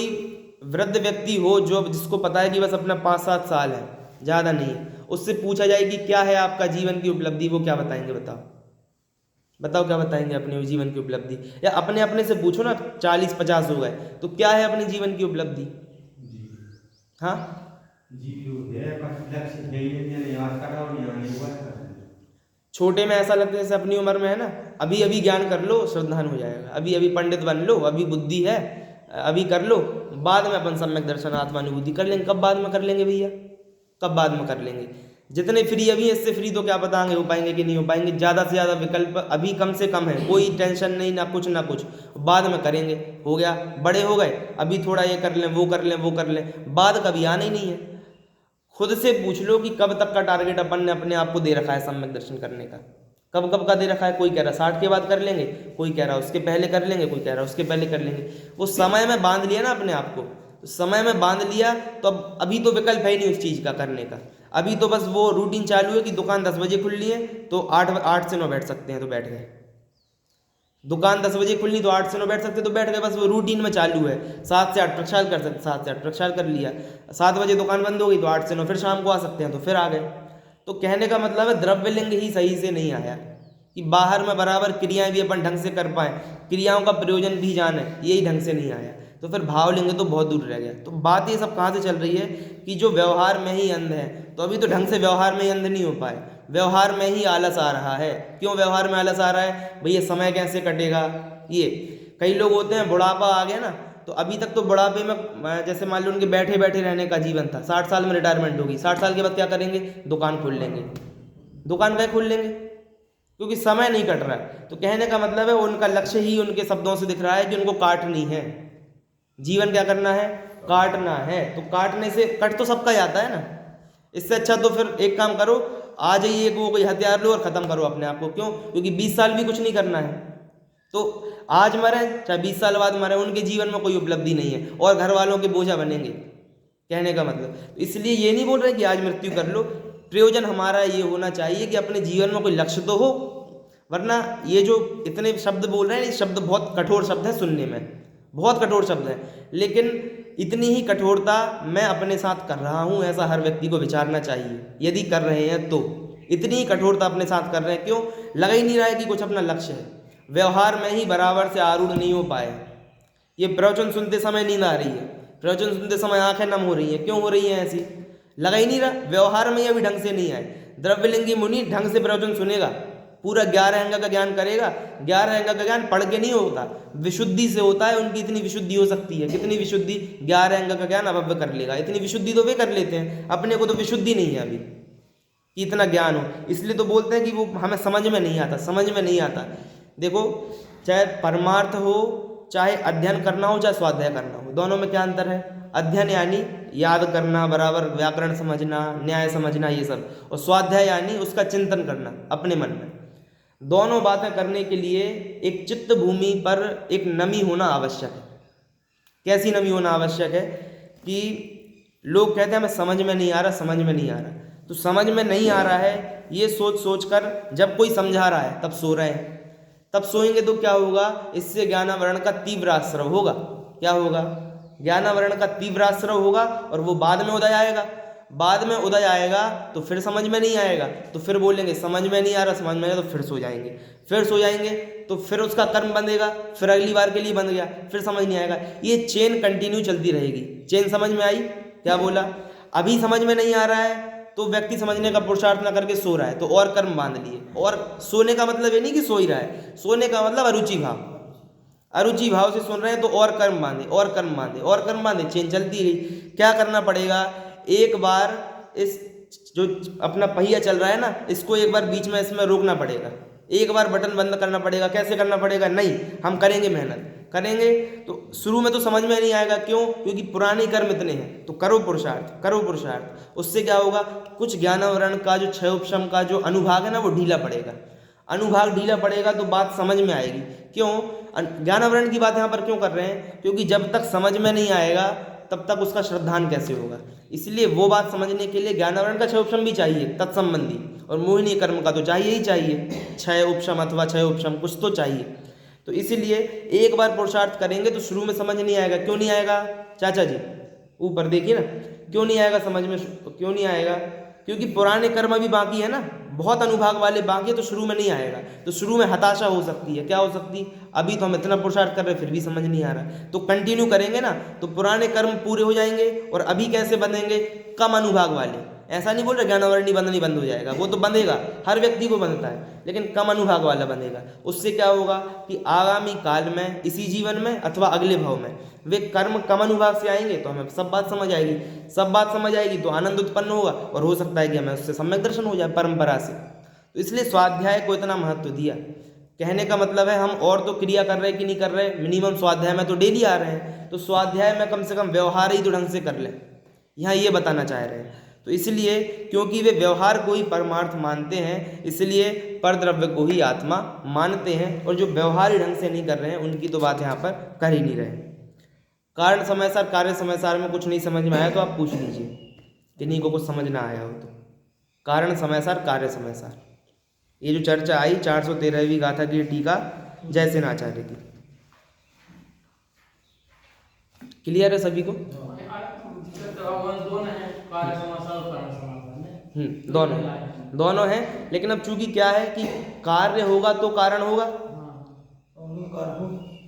वृद्ध व्यक्ति हो जो जिसको पता है कि बस अपना 5-7 साल है, ज़्यादा नहीं है, उससे पूछा जाए कि क्या है आपका जीवन की उपलब्धि, वो क्या बताएंगे? बताओ क्या बताएंगे अपने जीवन की उपलब्धि? या अपने अपने से पूछो ना, 40-50 हो गए तो क्या है अपने जीवन की उपलब्धि? हाँ, छोटे में ऐसा लगता है जैसे अपनी उम्र में है ना, अभी अभी ज्ञान कर लो श्रद्धान हो जाएगा, अभी अभी पंडित बन लो, अभी बुद्धि है, अभी कर लो, बाद में अपन सम्यक दर्शन आत्मानुभूति कर लेंगे। कब बाद में कर लेंगे भैया? कब बाद में कर लेंगे? जितने फ्री अभी हैं इससे फ्री तो क्या पता आगे हो पाएंगे कि नहीं हो पाएंगे। ज़्यादा से ज़्यादा विकल्प अभी कम से कम है, कोई टेंशन नहीं, ना कुछ, बाद में करेंगे, हो गया, बड़े हो गए, अभी थोड़ा ये कर लें, वो कर लें, बाद कभी आना ही नहीं है। खुद से पूछ लो कि कब तक का टारगेट अपन ने अपने आप को दे रखा है सम्यक दर्शन करने का, कब का दे रखा है? कोई कह रहा 60 के बाद कर लेंगे, कोई कह रहा उसके पहले कर लेंगे, कोई कह रहा उसके पहले कर लेंगे। वो समय में बांध लिया ना अपने आप को, तो समय में बांध लिया तो अब अभी तो विकल्प है ही नहीं उस चीज़ का करने का। अभी तो बस वो रूटीन चालू है कि दुकान 10 बजे खुल ली है तो 8 से 9 बैठ सकते हैं, तो बैठ गए। दुकान 10 बजे खुलनी तो 8 से 9 बैठ सकते तो बैठ गए, बस वो रूटीन में चालू है। 7 से 8 प्रक्षाल कर सकते, 7 से 8 प्रक्षाल कर लिया, 7 बजे दुकान बंद हो गई तो 8 से 9 फिर शाम को आ सकते हैं, तो फिर आ गए। तो कहने का मतलब है द्रव्यलिंग ही सही से नहीं आया कि बाहर में बराबर क्रियाएं भी अपन ढंग से कर पाएँ, क्रियाओं का प्रयोजन भी जाने, यही ढंग से नहीं आया। तो फिर भावलिंग तो बहुत दूर रह गया। तो बात ये सब कहाँ से चल रही है कि जो व्यवहार में ही अंध है, तो अभी तो ढंग से व्यवहार में ही अंध नहीं हो पाए, व्यवहार में ही आलस आ रहा है। क्यों व्यवहार में आलस आ रहा है? भैया समय कैसे कटेगा? ये कई लोग होते हैं बुढ़ापा आ गया ना, तो अभी तक तो बुढ़ापे में जैसे मान लो उनके बैठे बैठे रहने का जीवन था, 60 साल में रिटायरमेंट होगी, 60 साल के बाद क्या करेंगे? दुकान खोल लेंगे। दुकान क्या खोल लेंगे? क्योंकि समय नहीं कट रहा है। तो कहने का मतलब है उनका लक्ष्य ही उनके शब्दों से दिख रहा है कि उनको काटनी है, जीवन क्या करना है? काटना है। तो काटने से कट तो सबका जाता है ना, इससे अच्छा तो फिर एक काम करो, आ जाइए वो कोई हथियार लो और ख़त्म करो अपने आप को। क्यों? क्योंकि 20 साल भी कुछ नहीं करना है, तो आज मरे चाहे 20 साल बाद मरे, उनके जीवन में कोई उपलब्धि नहीं है और घर वालों के बोझा बनेंगे। कहने का मतलब इसलिए ये नहीं बोल रहे कि आज मृत्यु कर लो, प्रयोजन हमारा ये होना चाहिए कि अपने जीवन में कोई लक्ष्य तो हो, वरना ये जो इतने शब्द बोल रहे हैं, ये शब्द बहुत कठोर शब्द है, सुनने में बहुत कठोर शब्द है, लेकिन इतनी ही कठोरता मैं अपने साथ कर रहा हूँ ऐसा हर व्यक्ति को विचारना चाहिए। यदि कर रहे हैं तो इतनी ही कठोरता अपने साथ कर रहे हैं, क्यों? लगा ही नहीं रहा है कि कुछ अपना लक्ष्य है, व्यवहार में ही बराबर से आरूढ़ नहीं हो पाए। ये प्रवचन सुनते समय नींद आ रही है, प्रवचन सुनते समय आंखें नम हो रही हैं, क्यों हो रही हैं ऐसी? लगा ही नहीं रहा, व्यवहार में ही अभी ढंग से नहीं आए। द्रव्यलिंगी मुनि ढंग से प्रवचन सुनेगा, पूरा 11 अंग का ज्ञान करेगा। 11 अंग का ज्ञान पढ़ के नहीं होता, विशुद्धि से होता है। उनकी इतनी विशुद्धि हो सकती है, कितनी विशुद्धि? 11 अंग का ज्ञान अभव्य कर लेगा। इतनी विशुद्धि तो वे कर लेते हैं, अपने को तो विशुद्धि नहीं है अभी कि इतना ज्ञान हो। इसलिए तो बोलते हैं कि वो हमें समझ में नहीं आता, समझ में नहीं आता। देखो, चाहे परमार्थ हो, चाहे अध्ययन करना हो, चाहे स्वाध्याय करना हो, दोनों में क्या अंतर है? अध्ययन यानी याद करना, बराबर व्याकरण समझना, न्याय समझना, ये सब, और स्वाध्याय यानी उसका चिंतन करना अपने मन में। दोनों बातें करने के लिए एक चित्त भूमि पर एक नमी होना आवश्यक है। कैसी नमी होना आवश्यक है? कि लोग कहते हैं हमें समझ में नहीं आ रहा, समझ में नहीं आ रहा। तो समझ में नहीं आ रहा है ये सोच सोच कर जब कोई समझा रहा है तब सो रहे हैं। तब सोएंगे तो क्या होगा? इससे ज्ञानावरण का तीव्र आश्रव होगा। क्या होगा? ज्ञानावरण का तीव्र आश्रव होगा, और वो बाद में उदय आएगा। बाद में उदय आएगा तो फिर समझ में नहीं आएगा, तो फिर बोलेंगे समझ में नहीं आ रहा, समझ में आएगा तो फिर सो जाएंगे। फिर सो जाएंगे तो फिर उसका कर्म बंधेगा, फिर अगली बार के लिए बंध गया, फिर समझ नहीं आएगा। ये चेन कंटिन्यू चलती रहेगी। चेन समझ में आई? क्या बोला? अभी समझ में नहीं आ रहा है तो व्यक्ति समझने का पुरुषार्थ न करके सो रहा है, तो और कर्म बांध लिए। और सोने का मतलब ये नहीं कि सो ही रहा है, सोने का मतलब अरुचि भाव, अरुचि भाव से सुन रहे हैं तो और कर्म बांधे, और कर्म बांधे, और कर्म बांधे, चेन चलती रही। क्या करना पड़ेगा, एक बार इस जो अपना पहिया चल रहा है ना, इसको एक बार बीच में इसमें रोकना पड़ेगा, एक बार बटन बंद करना पड़ेगा। कैसे करना पड़ेगा, नहीं हम करेंगे, मेहनत करेंगे तो शुरू में तो समझ में नहीं आएगा। क्यों, क्योंकि पुराने कर्म इतने हैं। तो करो पुरुषार्थ, करो पुरुषार्थ। उससे क्या होगा, कुछ ज्ञानावरण का जो क्षय उपशम का जो अनुभाग है ना, वो ढीला पड़ेगा। अनुभाग ढीला पड़ेगा तो बात समझ में आएगी। क्यों, ज्ञानावरण की बात यहाँ पर क्यों कर रहे हैं, क्योंकि जब तक समझ में नहीं आएगा तब तक उसका श्रद्धान कैसे होगा। इसलिए वो बात समझने के लिए ज्ञानावरण का क्षय उपशम भी चाहिए तत्संबंधी, और मोहिनी कर्म का तो चाहिए ही चाहिए, क्षय उपशम अथवा क्षय उपशम कुछ तो चाहिए। तो इसीलिए एक बार पुरुषार्थ करेंगे तो शुरू में समझ नहीं आएगा। क्यों नहीं आएगा चाचा जी, ऊपर देखिए ना, क्यों नहीं आएगा समझ में, क्यों नहीं आएगा, क्योंकि पुराने कर्म भी बाकी है ना, बहुत अनुभाग वाले बाकी है, तो शुरू में नहीं आएगा। तो शुरू में हताशा हो सकती है। क्या हो सकती है, अभी तो हम इतना पुरुषार्थ कर रहे फिर भी समझ नहीं आ रहा। तो कंटिन्यू करेंगे ना तो पुराने कर्म पूरे हो जाएंगे। और अभी कैसे बंधेंगे, कम अनुभाग वाले। ऐसा नहीं बोल रहे ज्ञानावरण नहीं बंद हो जाएगा, वो तो बंधेगा, हर व्यक्ति को बंधता है, लेकिन कम अनुभाग वाला बंधेगा। उससे क्या होगा कि आगामी काल में, इसी जीवन में अथवा अगले भाव में वे कर्म कम अनुभाग से आएंगे तो हमें सब बात समझ आएगी। सब बात समझ आएगी तो आनंद उत्पन्न होगा, और हो सकता है कि हमें उससे सम्यक दर्शन हो जाए परंपरा से। तो इसलिए स्वाध्याय को इतना महत्व दिया। कहने का मतलब है हम और तो क्रिया कर रहे कि नहीं कर रहे, मिनिमम स्वाध्याय में तो डेली आ रहे हैं, तो स्वाध्याय में कम से कम व्यवहार ही तो ढंग से कर लें, यहाँ ये बताना चाह रहे हैं। तो इसलिए क्योंकि वे व्यवहार को ही परमार्थ मानते हैं, इसलिए परद्रव्य को ही आत्मा मानते हैं। और जो व्यवहार ही ढंग से नहीं कर रहे हैं उनकी तो बात यहाँ पर कर ही नहीं रहे। कारण समय सार, कार्य समय सार में कुछ नहीं समझ में आया तो आप पूछ लीजिए, किन्हीं को कुछ समझ ना आया हो तो। कारण समय सार, कार्य समय सार, ये जो चर्चा आई 413वीं गाथा की टीका जयसेनाचार्य की। क्लियर है सभी को? दोनों हैं, लेकिन अब चूंकि क्या है कि कार्य होगा तो कारण होगा।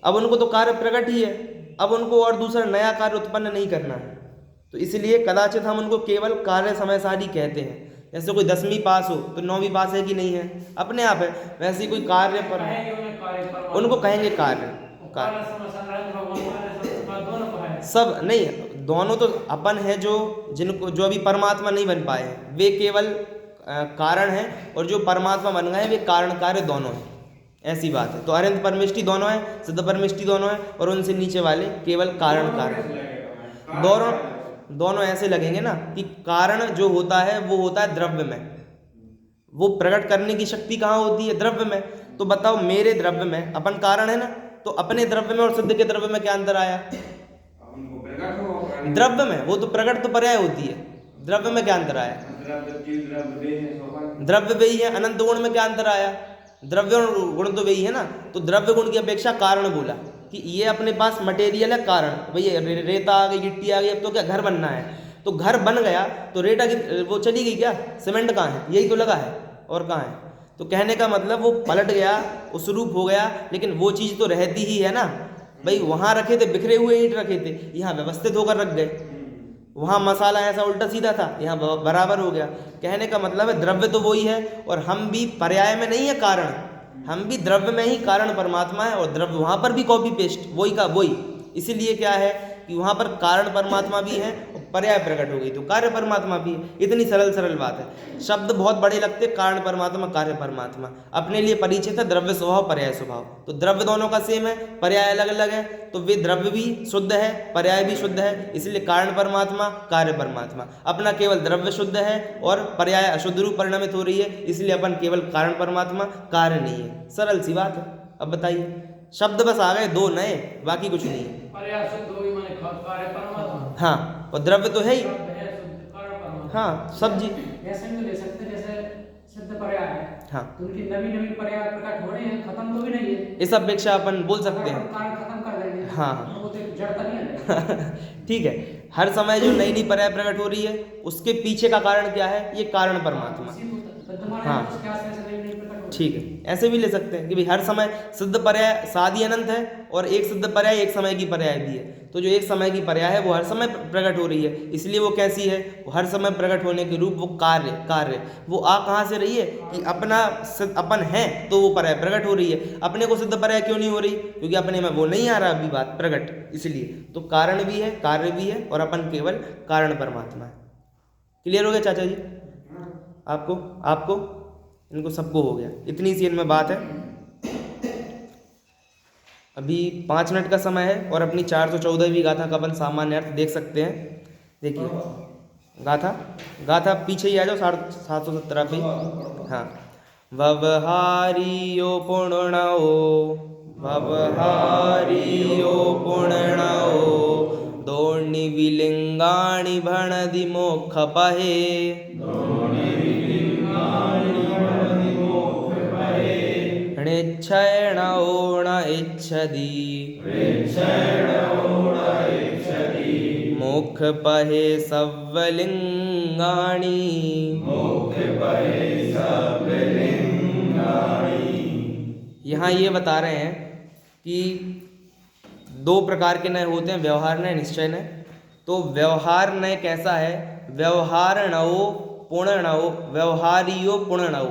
अब उनको तो कार्य प्रकट ही है, अब उनको और दूसरा नया कार्य उत्पन्न नहीं करना है। तो इसलिए कदाचित हम उनको केवल कार्य समय सारी कहते हैं। जैसे कोई 10वीं पास हो तो 9वीं पास है कि नहीं है, अपने आप है। वैसे ही कोई कार्य पर उनको कहेंगे कार्य सब नहीं, दोनों तो अपन है जो जिनको जो अभी परमात्मा नहीं बन पाए हैं वे केवल कारण हैं, और जो परमात्मा बन गए हैं वे कारण कार्य दोनों हैं। ऐसी बात है। तो अनंत परमेष्टि दोनों है, सिद्ध परमेष्टि दोनों है, और उनसे नीचे वाले केवल कारण कार्य। दोनों ऐसे लगेंगे ना कि कारण जो होता है वो होता है द्रव्य में, वो प्रकट करने की शक्ति कहाँ होती है, द्रव्य में। तो बताओ मेरे द्रव्य में, अपन कारण है ना, तो अपने द्रव्य में और सिद्ध के द्रव्य में क्या अंतर आया? द्रव्य में, वो तो प्रकट तो पर्याय होती है, द्रव्य में क्या अंतर आया? द्रव्य वही है। अनंत गुण में क्या अंतर आया? द्रव्य और गुण तो वही है ना। तो द्रव्य गुण की अपेक्षा कारण बोला कि ये अपने पास मटेरियल है, कारण भैया रेता आ गई, गिट्टी आ गई, अब तो क्या घर बनना है। तो घर बन गया तो रेता की वो चली गई क्या, सीमेंट कहाँ है, यही तो लगा है, और कहाँ है। तो कहने का मतलब वो पलट गया, उस रूप हो गया, लेकिन वो चीज़ तो रहती ही है ना भाई। वहाँ रखे थे बिखरे हुए ईंट रखे थे, यहाँ व्यवस्थित होकर रख गए। वहाँ मसाला ऐसा उल्टा सीधा था, यहाँ बराबर हो गया। कहने का मतलब है द्रव्य तो वही है, और हम भी पर्याय में नहीं है कारण, हम भी द्रव्य में ही कारण परमात्मा है, और द्रव्य वहाँ पर भी कॉपी पेस्ट वही का वही। इसीलिए क्या है कि वहाँ पर कारण परमात्मा भी है और पर्याय प्रकट हो गई तो कार्य परमात्मा भी है। इतनी सरल बात है। शब्द बहुत बड़े लगते, कारण परमात्मा, कार्य परमात्मा। अपने लिए परिचित है द्रव्य स्वभाव, पर्याय स्वभाव। तो द्रव्य दोनों का सेम है, पर्याय अलग अलग है। तो वे द्रव्य भी शुद्ध है, पर्याय भी शुद्ध है, इसलिए कारण परमात्मा, कार्य परमात्मा। अपना केवल द्रव्य शुद्ध है और पर्याय अशुद्ध रूप परिणमित हो रही है, इसलिए अपन केवल कारण परमात्मा, कार्य नहीं है। सरल सी बात है। अब बताइए, शब्द बस आ गए दो नए, बाकी कुछ नहीं है। हाँ, और द्रव्य तो है ही। हाँ, सब जी ऐसे में ले सकते जैसे सिद्ध पर्याय है। हाँ, तो उनकी नवी पर्याय प्रकट हो रहे हैं, खत्म तो भी नहीं है। इस अपेक्षा अपन बोल सकते हैं कार्य खत्म कर देंगे। हाँ, वो तो जड़ता नहीं है। ठीक है। हर समय जो नई पर्याय प्रकट हो रही है उसके पीछे का कारण क्या है? ये कारण परमात्मा। तो तुम्हारे हाँ। उसके आश्रय से नहीं प्रकट होता। ठीक है, ऐसे भी ले सकते हैं कि भाई हर समय सिद्ध पर्याय सादी अनंत है और एक सिद्ध पर्याय एक समय की पर्याय भी है। तो जो एक समय की पर्याय है वो हर समय प्रकट हो रही है, इसलिए वो कैसी है, वो हर समय प्रकट होने के रूप वो कार्य वो आ कहाँ से रही है कि अपन है तो वो पर्याय प्रकट हो रही है। अपने को सिद्ध पर्याय क्यों नहीं हो रही, क्योंकि अपने में वो नहीं आ रहा अभी बात प्रकट, इसलिए। तो कारण भी है, कार्य भी है और अपन केवल कारण परमात्मा है। क्लियर हो गया चाचा जी? आपको इनको सबको हो गया, इतनी सी इनमें बात है। अभी 5 मिनट का समय है और अपनी 414वीं गाथा का अपन सामान्य अर्थ देख सकते हैं। देखिए गाथा पीछे ही आ जाओ, 717 पे। हाँ, ववहारियो पुण्यो दोणि विलिंगाणि भणदि मोक्ष पहे णिच्छयण ओण इच्छति मोक्ष पहे सव्वलिंगाणि। यहाँ ये बता रहे हैं कि 2 प्रकार के नय होते हैं, व्यवहार नय, निश्चय नय। तो व्यवहार नय कैसा है, व्यवहारणो पुण्यो, व्यवहारियो पुण्यो,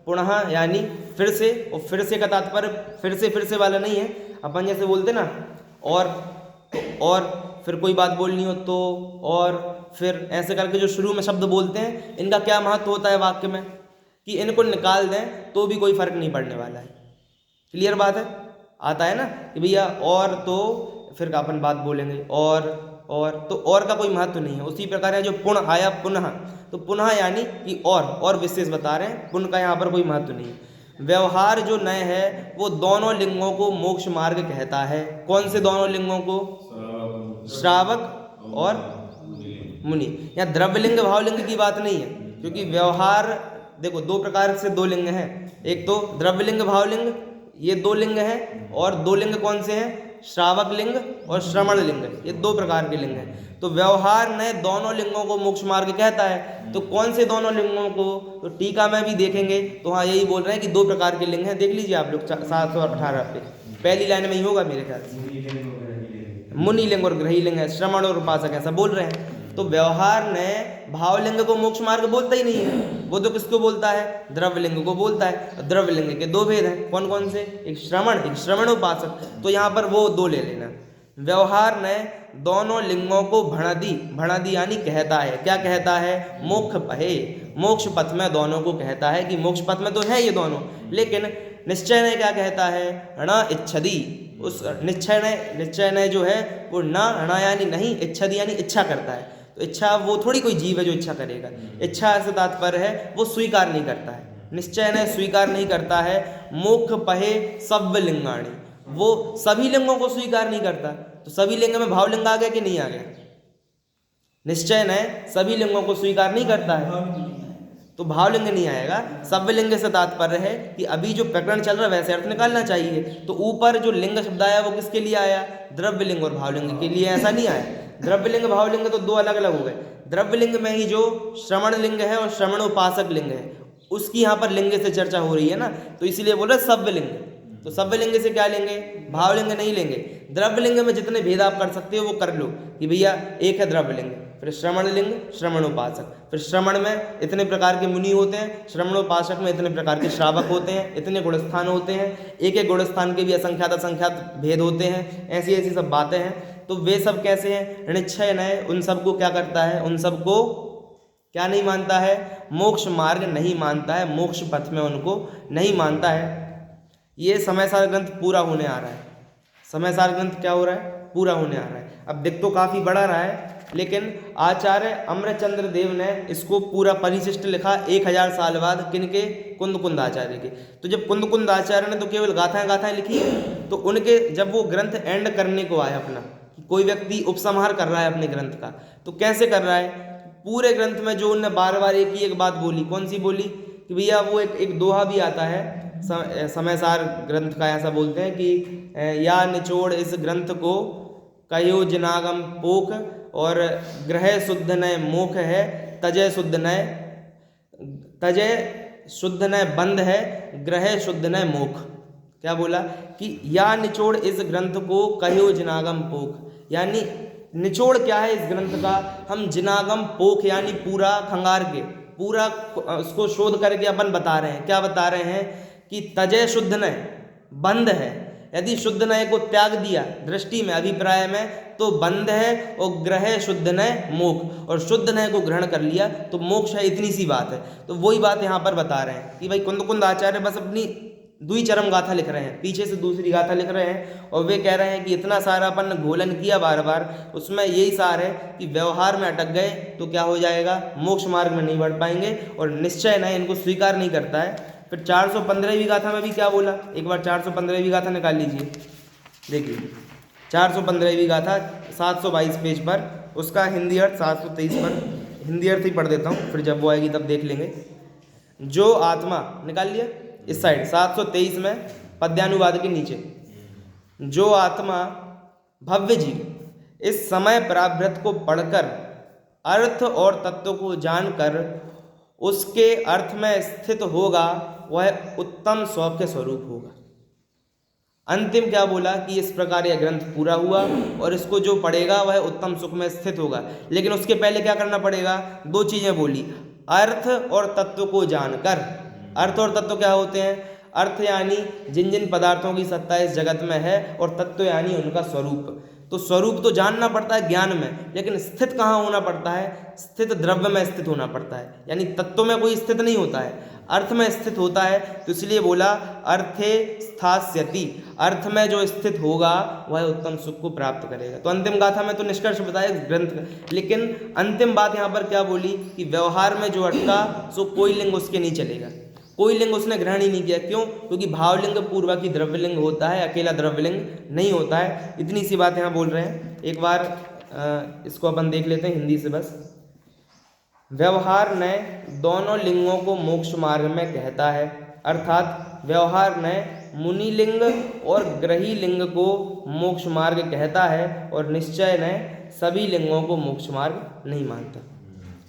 पुनः यानी फिर से, और फिर से का तात्पर्य फिर से वाला नहीं है। अपन जैसे बोलते ना और फिर कोई बात बोलनी हो तो और फिर ऐसे करके जो शुरू में शब्द बोलते हैं, इनका क्या महत्व होता है वाक्य में कि इनको निकाल दें तो भी कोई फर्क नहीं पड़ने वाला है। क्लियर बात है? आता है ना कि भैया और तो फिर अपन बात बोलेंगे और तो और का कोई महत्व नहीं है। उसी प्रकार है जो पुण्य आया पुनः, तो पुनः यानी कि और विशेष बता रहे हैं, पुण्य का यहाँ पर कोई महत्व नहीं है। व्यवहार जो नय है वो दोनों लिंगों को मोक्ष मार्ग कहता है। कौन से दोनों लिंगों को? श्रावक और मुनि। यहाँ द्रव्यलिंग भावलिंग की बात नहीं है, क्योंकि व्यवहार देखो 2 प्रकार से 2 लिंग हैं, एक तो द्रव्यलिंग भावलिंग, ये 2 लिंग हैं, और 2 लिंग कौन से हैं? श्रावक लिंग और श्रवण लिंग, ये 2 प्रकार के लिंग हैं। तो व्यवहार ने दोनों लिंगों को मोक्ष मार्ग कहता है। तो कौन से दोनों लिंगों को? तो टीका में भी देखेंगे तो हाँ यही बोल रहे हैं कि 2 प्रकार के लिंग हैं। देख लीजिए आप लोग 718 पे पहली लाइन में ही होगा मेरे ख्याल से, मुनि लिंग और ग्रही लिंग है, श्रवण और उपासक, ऐसा बोल रहे हैं। तो व्यवहार ने भावलिंग को मोक्ष मार्ग बोलता ही नहीं है, वो तो किसको बोलता है? द्रव्यलिंग को बोलता है। द्रव्यलिंग के 2 भेद हैं, कौन कौन से? एक श्रवण उपासक। तो यहाँ पर वो 2 ले लेना। व्यवहार ने दोनों लिंगों को भणदी यानी कहता है। क्या कहता है? मोक्ष पहे, मोक्ष पथ में दोनों को कहता है कि मोक्ष पथ में तो है ये दोनों, लेकिन निश्चय ने क्या कहता है? ण इच्छति। उस निश्चय ने जो है वो ण यानी नहीं, इच्छति यानी इच्छा करता है। तो इच्छा वो थोड़ी कोई जीव है जो इच्छा करेगा। इच्छा से तात्पर्य है वो स्वीकार नहीं करता है। निश्चय ने स्वीकार नहीं करता है। मोक्ष पहे सव्वलिंगाणि, वो सभी लिंगों को स्वीकार नहीं करता। तो सभी लिंग में भावलिंग आ गया कि नहीं आ गया? निश्चय ने सभी लिंगों को स्वीकार नहीं करता है, तो भावलिंग नहीं आएगा। सव्वलिंग से तात्पर्य है कि अभी जो प्रकरण चल रहा है वैसे अर्थ निकालना चाहिए। तो ऊपर जो लिंग शब्द आया वो किसके लिए आया? द्रव्यलिंग और भावलिंग के लिए, ऐसा नहीं आया। द्रव्यलिंग भावलिंग तो 2 अलग अलग हो गए। द्रव्यलिंग में ही जो श्रवण लिंग है और श्रवण उपासक लिंग है उसकी यहाँ पर लिंग से चर्चा हो रही है ना, तो इसलिए बोल रहे सव्वलिंग। तो सव्वलिंग से क्या लेंगे? भावलिंग नहीं लेंगे। द्रव्यलिंग में जितने भेद आप कर सकते हो वो कर लो कि भैया एक है द्रव्यलिंग, फिर श्रवण लिंग, श्रवण उपासक, फिर श्रवण में इतने प्रकार के मुनि होते हैं, श्रवणोपासक में इतने प्रकार के श्रावक होते हैं, इतने गुणस्थान होते हैं, एक एक गुणस्थान के भी असंख्यात भेद होते हैं। ऐसी ऐसी सब बातें हैं। तो वे सब कैसे हैं? निश्चय नय उन सबको क्या करता है? उन सबको क्या नहीं मानता है? मोक्ष मार्ग नहीं मानता है, मोक्ष पथ में उनको नहीं मानता है। ये समयसार ग्रंथ पूरा होने आ रहा है। समयसार ग्रंथ क्या हो रहा है? पूरा होने आ रहा है। अब दिख तो काफ़ी बड़ा रहा है, लेकिन आचार्य अमरचंद्र देव ने इसको पूरा परिशिष्ट लिखा 1000 साल बाद। किनके? कुंद आचार्य के। तो जब कुंद आचार्य ने तो केवल गाथाएं लिखी, तो उनके जब वो ग्रंथ एंड करने को आया अपना, कोई व्यक्ति उपसंहार कर रहा है अपने ग्रंथ का, तो कैसे कर रहा है? पूरे ग्रंथ में जो उनने बार एक ही एक बात बोली, कौन सी बोली? कि भैया वो एक दोहा भी आता है समयसार ग्रंथ का, ऐसा बोलते हैं कि या निचोड़ इस ग्रंथ को कयो जिनागम पोख, और ग्रह शुद्ध नय मोख है, तजय शुद्ध न बंध है, ग्रह शुद्ध न मोख। क्या बोला कि या निचोड़ इस ग्रंथ को कहो जिनागम पोख, यानी निचोड़ क्या है इस ग्रंथ का, हम जिनागम पोख यानी पूरा खंगार के पूरा उसको शोध करके अपन बता रहे हैं। क्या बता रहे हैं कि तजय शुद्ध न बंध है, यदि शुद्ध नय को त्याग दिया दृष्टि में अभिप्राय में तो बंध है, और ग्रह शुद्ध नय मोक्ष, और शुद्ध नय को ग्रहण कर लिया तो मोक्ष है। इतनी सी बात है। तो वही बात यहाँ पर बता रहे हैं कि भाई कुंद आचार्य बस अपनी द्विचरम गाथा लिख रहे हैं, पीछे से दूसरी गाथा लिख रहे हैं, और वे कह रहे हैं कि इतना सारा अपन घोलन किया बार बार, उसमें यही सार है कि व्यवहार में अटक गए तो क्या हो जाएगा, मोक्ष मार्ग में नहीं बढ़ पाएंगे, और निश्चय नय इनको स्वीकार नहीं करता है। फिर 415वीं गाथा में भी क्या बोला, एक बार 415वीं गाथा निकाल लीजिए। देखिए 415वीं गाथा 722 पेज पर, उसका हिंदी अर्थ 723 पर, हिंदी अर्थ ही पढ़ देता हूँ, फिर जब वो आएगी तब देख लेंगे। जो आत्मा, निकाल लिया इस साइड 723 में पद्यानुवाद के नीचे, जो आत्मा भव्य जी इस समय पराभृत को पढ़कर अर्थ और तत्व को जानकर उसके अर्थ में स्थित होगा, वह उत्तम सौख्य स्वरूप होगा। अंतिम क्या बोला कि इस प्रकार यह ग्रंथ पूरा हुआ और इसको जो पढ़ेगा वह उत्तम सुख में स्थित होगा। लेकिन उसके पहले क्या करना पड़ेगा, दो चीजें बोली, अर्थ और तत्व को जानकर। अर्थ और तत्व क्या होते हैं, अर्थ यानी जिन जिन पदार्थों की सत्ता इस जगत में है, और तत्व यानी उनका स्वरूप। तो स्वरूप तो जानना पड़ता है ज्ञान में, लेकिन स्थित कहाँ होना पड़ता है, स्थित द्रव्य में स्थित होना पड़ता है, यानी तत्व में कोई स्थित नहीं होता है, अर्थ में स्थित होता है। तो इसलिए बोला अर्थे स्थास्यति, अर्थ में जो स्थित होगा वह उत्तम सुख को प्राप्त करेगा। तो अंतिम गाथा में तो निष्कर्ष बताया ग्रंथ का, लेकिन अंतिम बात यहाँ पर क्या बोली कि व्यवहार में जो अटका सो कोई लिंग उसके नहीं चलेगा, कोई लिंग उसने ग्रहण ही नहीं किया। क्यों, क्योंकि भावलिंग पूर्वक ही द्रव्यलिंग होता है, अकेला द्रव्यलिंग नहीं होता है। इतनी सी बात यहाँ बोल रहे हैं। एक बार इसको अपन देख लेते हैं हिंदी से बस। व्यवहार ने दोनों लिंगों को मोक्ष मार्ग में कहता है, अर्थात व्यवहार ने मुनि लिंग और ग्रही लिंग को मोक्ष मार्ग कहता है, और निश्चय ने सभी लिंगों को मोक्ष मार्ग नहीं मानता।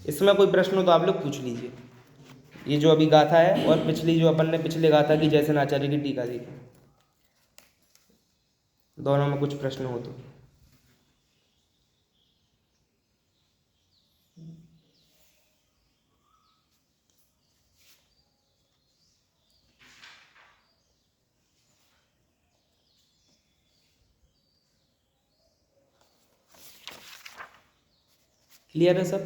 इसमें कोई प्रश्न हो तो आप लोग पूछ लीजिए। ये जो अभी गाथा है और पिछली जो अपन ने पिछले गाथा की जैसे आचार्य की टीका देखी, दोनों में कुछ प्रश्न हो तो। क्लियर है सब?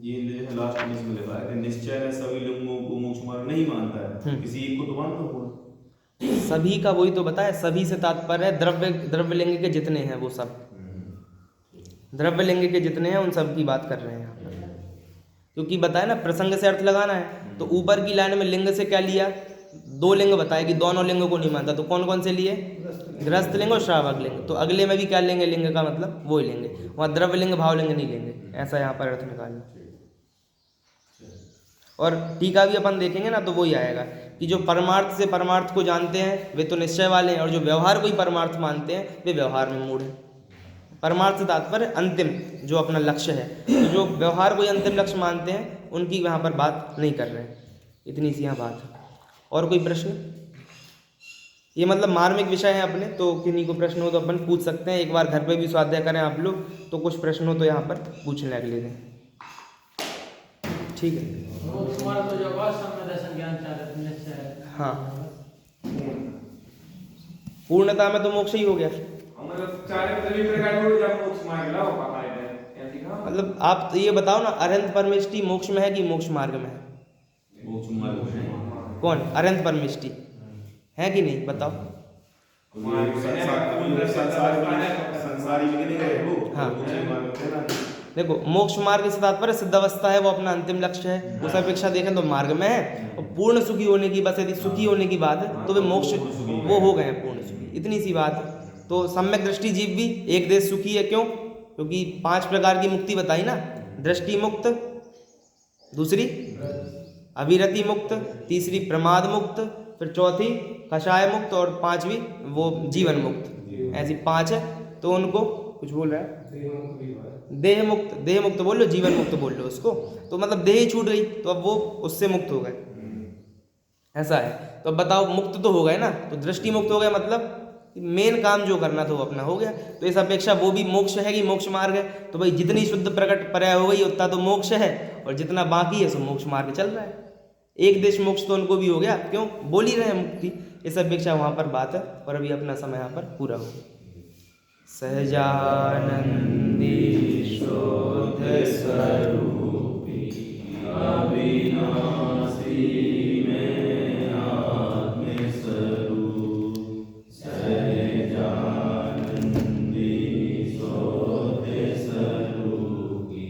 ये लास्ट में इसमें लिखा है कि निश्चय ने सभी लिंगों को मोक्ष मार्ग नहीं मानता है, किसी एक को तो मानता होगा। सभी का वही तो बताया, सभी से तात्पर्य है द्रव्य लिंग के जितने हैं वो सब, द्रव्य लिंग के जितने हैं उन सब की बात कर रहे हैं यहाँ पर। क्योंकि बताया ना प्रसंग से अर्थ लगाना है, तो ऊपर की लाइन में लिंग से क्या लिया, दो लिंग बताए कि दोनों लिंगों को नहीं मानता, तो कौन कौन से लिए, गृहस्थ लिंग और श्रावक लिंग। तो अगले में भी क्या लेंगे, लिंग का मतलब वो लेंगे, वहाँ द्रव्य लिंग भाव लिंग नहीं लेंगे, ऐसा यहाँ पर अर्थ निकालना। और टीका भी अपन देखेंगे ना तो वही आएगा कि जो परमार्थ से परमार्थ को जानते हैं वे तो निश्चय वाले हैं, और जो व्यवहार को ही परमार्थ मानते हैं वे व्यवहार में मूढ़ हैं। परमार्थ से तात्पर्य अंतिम जो अपना लक्ष्य है, तो जो व्यवहार को ही अंतिम लक्ष्य मानते हैं उनकी यहाँ पर बात नहीं कर रहे हैं। इतनी सी यहाँ बात है। और कोई प्रश्न? ये मतलब मार्मिक विषय है अपने, तो किन्हीं को प्रश्न हो तो अपन पूछ सकते हैं। एक बार घर पे भी स्वाध्याय करें आप लोग, तो कुछ प्रश्न हो तो यहाँ पर पूछ लें अगले दिन, ठीक है? हाँ, पूर्णता में तो मोक्ष ही हो गया। मतलब आप ये बताओ ना, अरहंत परमेष्टि मोक्ष में है कि मोक्ष मार्ग में है? मोक्ष मार्ग में। कौन अरहंत परमेष्टि है कि नहीं, बताओ। हाँ, देखो मोक्ष मार्ग से तात्पर्य सिद्ध अवस्था है, वो अपना अंतिम लक्ष्य है, उस अपेक्षा देखें तो मार्ग में है। और पूर्ण सुखी होने की, बस यदि सुखी होने की बात है तो वे मोक्ष वो हो गए हैं पूर्ण सुखी, इतनी सी बात है। तो सम्यक दृष्टि जीव भी एक देश सुखी है। क्यों? क्योंकि 5 प्रकार की मुक्ति बताई ना, दृष्टि मुक्त, दूसरी अविरति मुक्त, तीसरी प्रमाद मुक्त, फिर चौथी कषाय मुक्त, और 5वीं वो जीवन मुक्त। ऐसी 5 है। तो उनको कुछ बोल रहा है, देह मुक्त, देह मुक्त बोल लो, जीवन मुक्त बोल लो उसको। तो मतलब देह ही छूट गई तो अब वो उससे मुक्त हो गए। ऐसा है। तो अब बताओ, मुक्त तो हो गए ना, तो दृष्टि मुक्त हो गया, मतलब मेन काम जो करना था वो अपना हो गया। तो इस अपेक्षा वो भी मोक्ष है कि मोक्ष मार्ग है। तो भाई जितनी शुद्ध प्रकट पर्याय हो गई उतना तो मोक्ष है, और जितना बाकी है सो मोक्ष मार्ग चल रहा है। एक देश मोक्ष तो उनको भी हो गया, क्यों बोल ही रहे हैं मुक्ति। इस अपेक्षा वहाँ पर बात है, और अभी अपना समय यहाँ पर पूरा हो गया। सहजानंदी शोध स्वरूपी अविनाशी में आत्म स्वरूप, सहजानंदी शोध स्वरूपी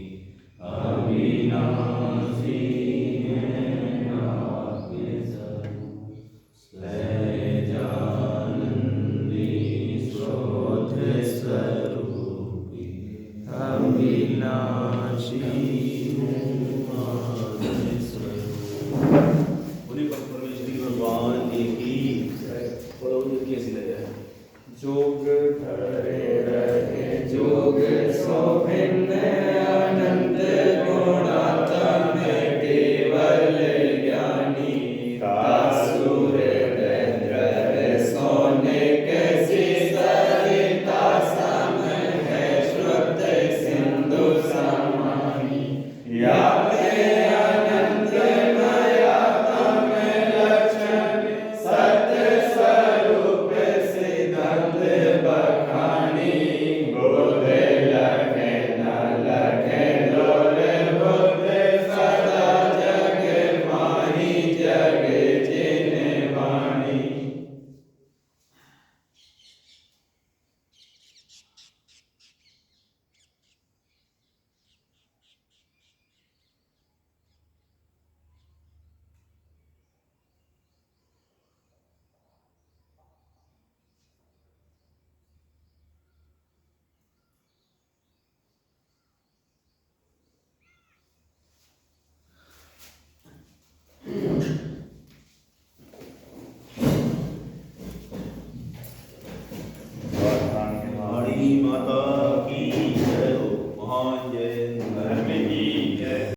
अविनाशी में आत्म स्वरूप, सहजानंदी शोध स्वरूपी अविनाशी परमेश्वरी भगवान की कैसी लगे जो